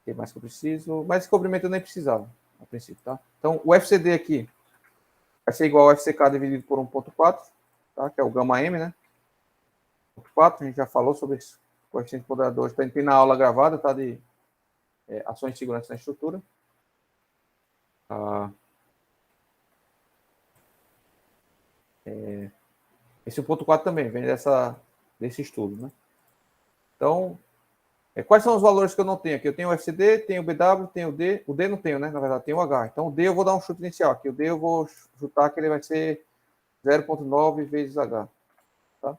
que mais que eu preciso? Mas esse cobrimento eu nem precisava, a princípio, tá? Então, o FCD aqui vai ser igual ao FCK dividido por 1,4, tá? Que é o gama M, né? 1,4, a gente já falou sobre isso. Coeficiente ponderador, tem na aula gravada, tá? De ações de segurança na estrutura. Esse 1,4 também vem desse estudo, né? Então, quais são os valores que eu não tenho aqui? Eu tenho o FCD, tenho o BW, tenho o D. O D não tenho, né? Na verdade, tenho o H. Então, o D eu vou dar um chute inicial aqui. O D eu vou chutar que ele vai ser 0,9 vezes H. Tá?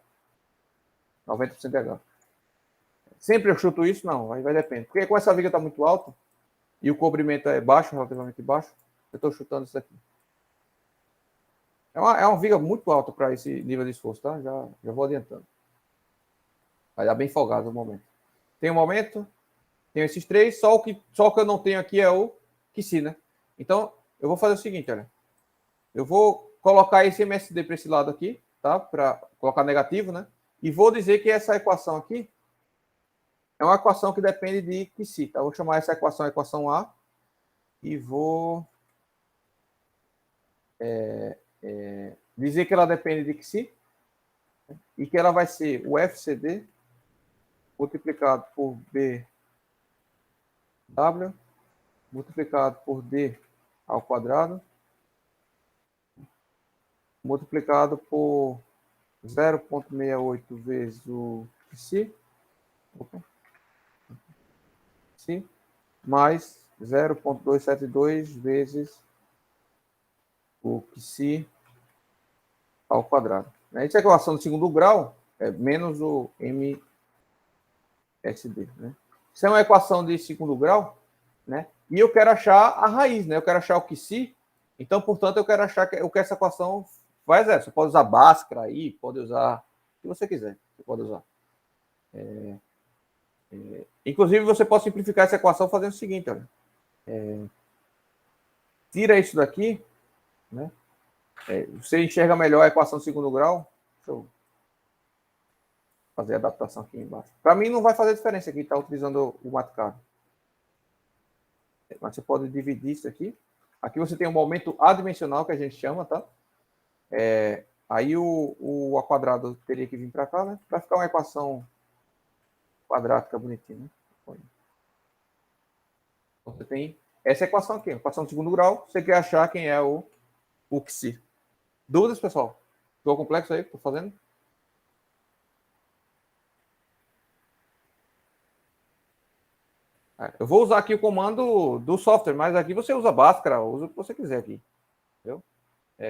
90% de H. Sempre eu chuto isso? Não, aí vai depender. Porque com essa viga está muito alta e o cobrimento é baixo, relativamente baixo, eu estou chutando isso aqui. É uma viga muito alta para esse nível de esforço, tá? Já vou adiantando. Vai dar bem folgado no momento. Tem um momento, tenho esses três, só o que eu não tenho aqui é o QC, né? Então, eu vou fazer o seguinte, olha. Eu vou colocar esse MSD para esse lado aqui, tá? Para colocar negativo, né? E vou dizer que essa equação aqui é uma equação que depende de QC, tá? Eu vou chamar essa equação a equação A e vou dizer que ela depende de QC e que ela vai ser o FCD multiplicado por BW multiplicado por D ao quadrado multiplicado por 0,68 vezes o psi, mais 0,272 vezes o psi ao quadrado. Essa equação do segundo grau é menos o MSD. Né? Isso é uma equação de segundo grau, né? E eu quero achar a raiz, né? Eu quero achar o QC. Então, portanto, eu quero achar que essa equação faz essa. Você pode usar Bhaskara aí, pode usar o que você quiser. Você pode usar. Inclusive, você pode simplificar essa equação fazendo o seguinte, olha. Tira isso daqui, né? Você enxerga melhor a equação de segundo grau. Deixa eu fazer a adaptação aqui embaixo. Para mim, não vai fazer diferença aqui, tá utilizando o Matcab. Mas você pode dividir isso aqui. Aqui você tem um momento adimensional, que a gente chama, tá? Aí o A quadrado teria que vir para cá, né? Para ficar uma equação quadrática bonitinha, né? Então, você tem essa equação aqui, equação de segundo grau. Você quer achar quem é o QC. Dúvidas, pessoal? Ficou complexo aí que estou fazendo? Eu vou usar aqui o comando do software, mas aqui você usa Bhaskara, usa o que você quiser aqui. Entendeu?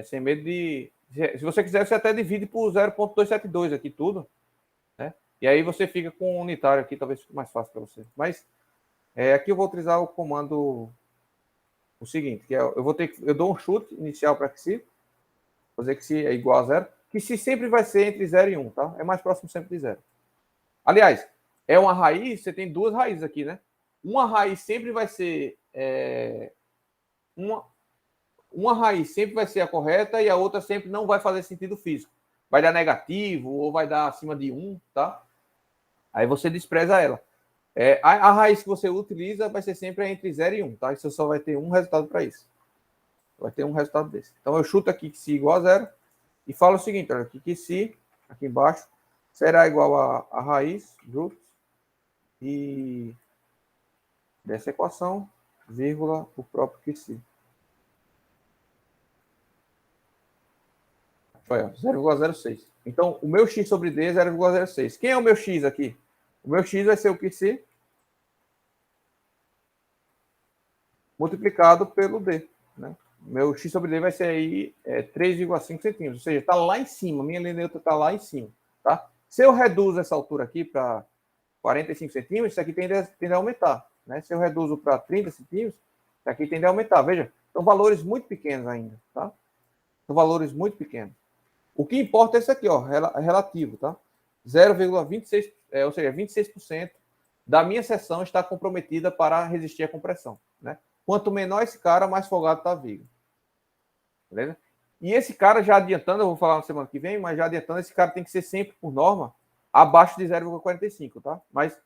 Sem medo de Se você quiser, você até divide por 0,272 aqui tudo, né? E aí você fica com um unitário aqui, talvez fique mais fácil para você. Mas aqui eu vou utilizar o comando o seguinte, que eu dou um chute inicial para que vou dizer que se é igual a 0, que se sempre vai ser entre 0 e 1, tá? É mais próximo sempre de 0. Aliás, é uma raiz, você tem duas raízes aqui, né? Uma raiz sempre vai ser uma raiz sempre vai ser a correta e a outra sempre não vai fazer sentido físico. Vai dar negativo ou vai dar acima de 1, tá? Aí você despreza ela. A raiz que você utiliza vai ser sempre entre 0 e 1, tá? E você só vai ter um resultado para isso. Vai ter um resultado desse. Então eu chuto aqui que se igual a 0 e falo o seguinte, olha aqui, que se, aqui embaixo, será igual a raiz, root, e dessa equação, vírgula, o próprio que se. Olha, 0,06. Então, o meu x sobre d é 0,06. Quem é o meu x aqui? O meu x vai ser o que se multiplicado pelo d, né? Meu x sobre d vai ser aí 3,5 centímetros, ou seja, está lá em cima, minha linha neutra está lá em cima, tá? Se eu reduzo essa altura aqui para 45 centímetros, isso aqui tende a aumentar, né? Se eu reduzo para 30 centímetros, isso aqui tende a aumentar, veja, são valores muito pequenos ainda, tá? São valores muito pequenos. O que importa é isso aqui, ó, relativo, tá? 0,26, ou seja, 26% da minha seção está comprometida para resistir à compressão, né? Quanto menor esse cara, mais folgado está a viga. Beleza? E esse cara, já adiantando, eu vou falar na semana que vem, mas já adiantando, esse cara tem que ser sempre, por norma, abaixo de 0,45, tá? Mas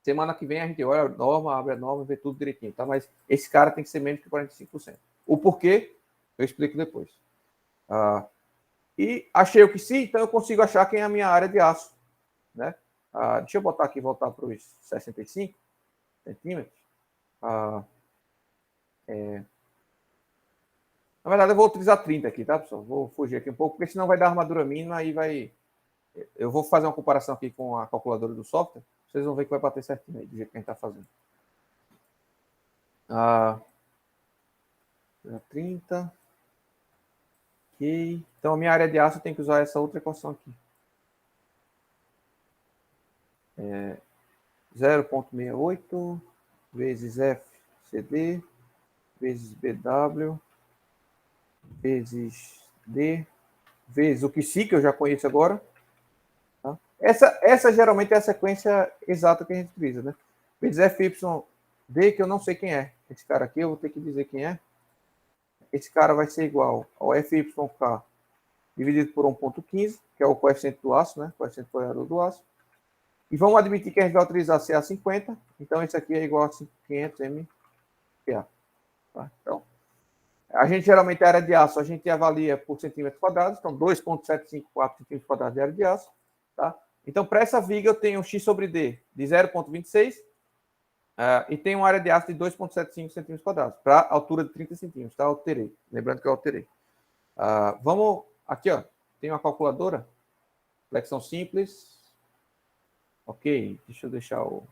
semana que vem a gente olha a norma, abre a norma, vê tudo direitinho, tá? Mas esse cara tem que ser menos que 45%. O porquê, eu explico depois. E achei o que sim, então eu consigo achar quem é a minha área de aço, né? Deixa eu botar aqui, voltar para os 65 centímetros. Na verdade, eu vou utilizar 30 aqui, tá, pessoal? Vou fugir aqui um pouco, porque senão vai dar armadura mínima e vai... Eu vou fazer uma comparação aqui com a calculadora do software. Vocês vão ver que vai bater certinho aí, do jeito que a gente está fazendo. 30. Ok. Então, a minha área de aço tem que usar essa outra equação aqui. 0,68 vezes FCD vezes BW vezes D vezes o que sim, que eu já conheço agora. Tá? Essa geralmente é a sequência exata que a gente utiliza, né? Vezes FYD, que eu não sei quem é. Esse cara aqui eu vou ter que dizer quem é. Esse cara vai ser igual ao FYK dividido por 1,15, que é o coeficiente do aço, né? Coeficiente corredor do aço. E vamos admitir que a gente vai utilizar CA50, então esse aqui é igual a 500 MPa. Tá? Então, a gente geralmente, a área de aço, a gente avalia por centímetros quadrados, então 2,754 centímetros quadrados de área de aço. Tá? Então, para essa viga, eu tenho x sobre d de 0,26 e tenho uma área de aço de 2,75 centímetros quadrados, para altura de 30 centímetros, tá? Alterei. Lembrando que eu alterei. Vamos aqui, ó. Tem uma calculadora, flexão simples. Ok, deixa eu deixar o...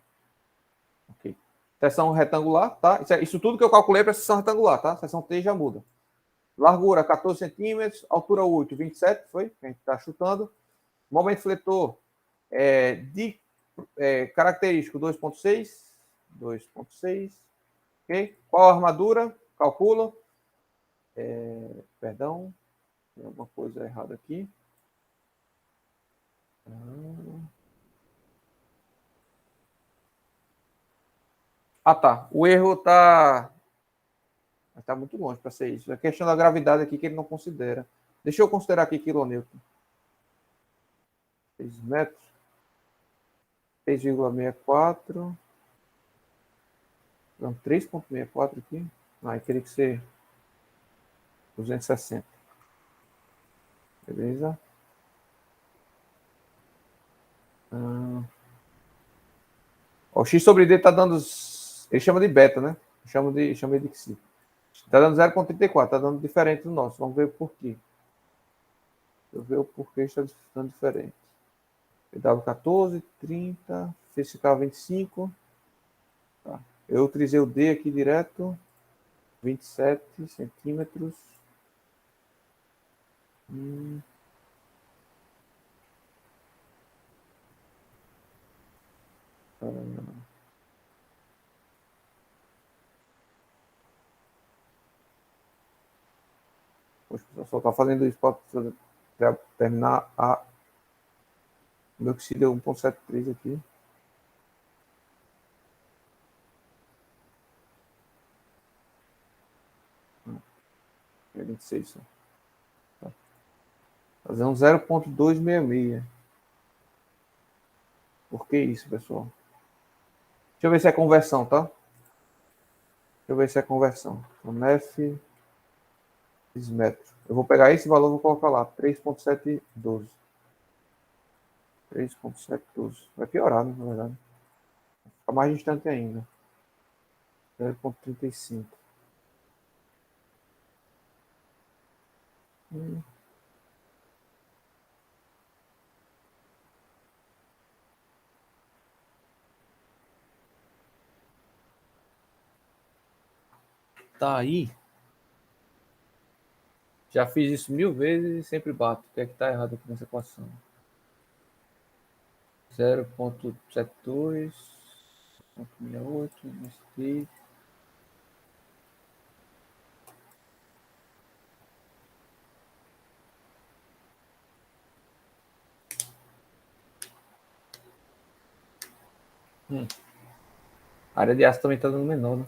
Ok. Seção retangular, tá? Isso tudo que eu calculei para seção retangular, tá? Seção T já muda. Largura 14 centímetros, altura 8, 27, foi? A gente está chutando. Momento fletor característico 2,6. 2,6. Ok? Qual a armadura? Calculo. Perdão. Tem alguma coisa errada aqui. Tá. O erro tá muito longe para ser isso. É questão da gravidade aqui que ele não considera. Deixa eu considerar aqui quilonewton. 6 metros. 6,64. Então, 3,64 aqui. Aí teria que ser 260. Beleza? O x sobre d está dando... Ele chama de beta, né? Chama de xi. Está dando 0,34. Está dando diferente do nosso. Vamos ver o porquê. Deixa eu ver o porquê está dando diferente. PW 14, 30, fez ficar 25. Tá. Eu utilizei o D aqui direto. 27 centímetros. Poxa, eu só está fazendo isso para terminar a. O meu que se deu 1.73 aqui. É 26. Tá. Fazer um 0.266. Por que isso, pessoal? Deixa eu ver se é conversão, tá? Deixa eu ver se é conversão. Então, F metro. Eu vou pegar esse valor e vou colocar lá. 3.712. 3.712. Vai piorar, né, na verdade. Vai ficar mais distante ainda. 0.35. Tá aí. Já fiz isso 1000 vezes e sempre bato. O que é que tá errado aqui nessa equação? 0.72, 0.68, mistério. A área de aço também está dando menor, né?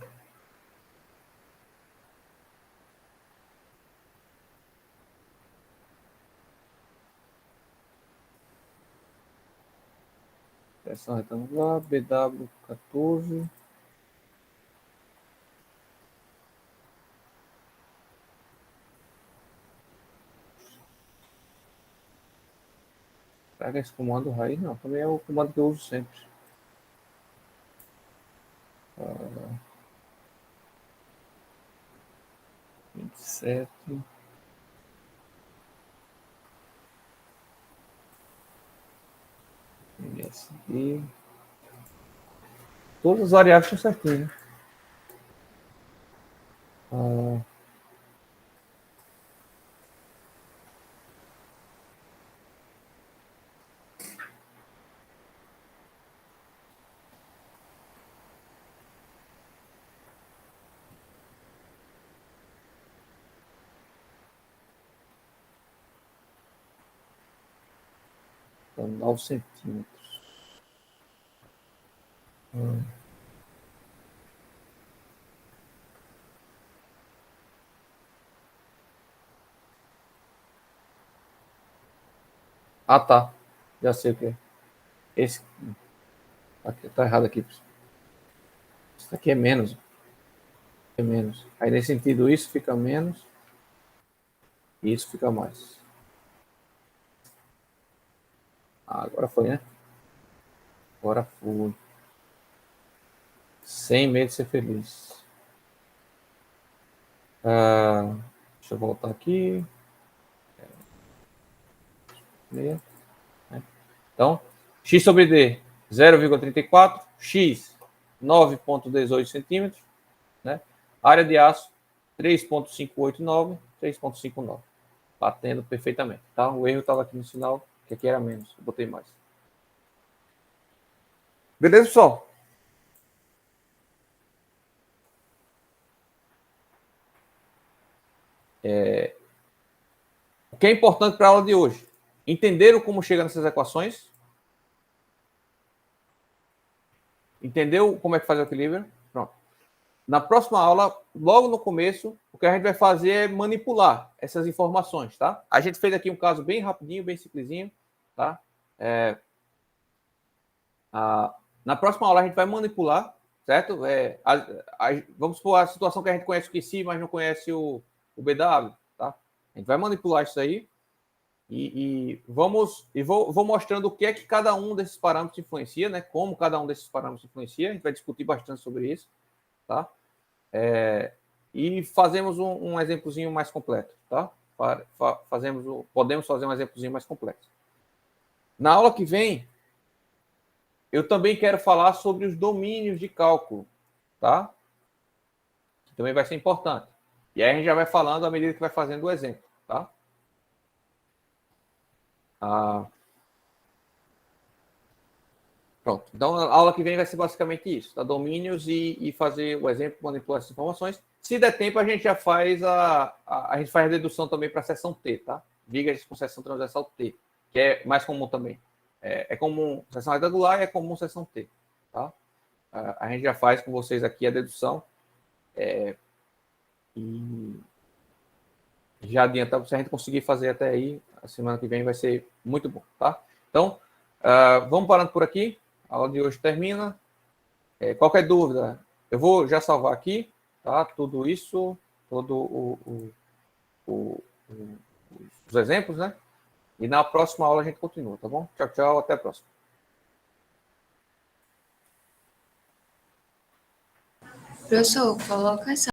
Seção retangular, BW 14. Pega esse comando raiz, não. Também é o comando que eu uso sempre. 27. MSD. Todas as variáveis estão certinhas. Né? Então, 9 centímetros. Ah, tá. Já sei o que é. Esse. Aqui, tá errado aqui. Isso aqui é menos. É menos. Aí, nesse sentido, isso fica menos. E isso fica mais. Ah, agora foi, né? Agora foi. Sem medo de ser feliz. Deixa eu voltar aqui. Então, x sobre d, 0,34, x, 9,18 centímetros, né? Área de aço, 3,589, 3,59. Batendo perfeitamente, tá? O erro estava aqui no sinal, que aqui era menos, eu botei mais. Beleza, pessoal? O que é importante para a aula de hoje? Entenderam como chega nessas equações? Entendeu como é que faz o equilíbrio? Pronto. Na próxima aula, logo no começo, o que a gente vai fazer é manipular essas informações, tá? A gente fez aqui um caso bem rapidinho, bem simplesinho, tá? Na próxima aula a gente vai manipular, certo? Vamos supor a situação que a gente conhece o QC, mas não conhece o BW, tá? A gente vai manipular isso aí vou mostrando o que é que cada um desses parâmetros influencia, né? Como cada um desses parâmetros influencia. A gente vai discutir bastante sobre isso, tá? E fazemos um exemplozinho mais completo, tá? Podemos fazer um exemplozinho mais complexo. Na aula que vem, eu também quero falar sobre os domínios de cálculo, tá? Que também vai ser importante. E aí a gente já vai falando à medida que vai fazendo o exemplo, tá? Pronto. Então, a aula que vem vai ser basicamente isso, tá? Domínios e fazer o exemplo, manipular essas informações. Se der tempo, a gente já faz a gente faz a dedução também para a seção T, tá? Vigas com seção transversal T, que é mais comum também. É comum seção retangular e é comum seção T, tá? A gente já faz com vocês aqui a dedução. E já adiantamos, se a gente conseguir fazer até aí, a semana que vem vai ser muito bom, tá? Então, vamos parando por aqui. A aula de hoje termina. Qualquer dúvida, eu vou já salvar aqui, tá? Tudo isso, os exemplos, né? E na próxima aula a gente continua, tá bom? Tchau, tchau, até a próxima. Professor, coloca essa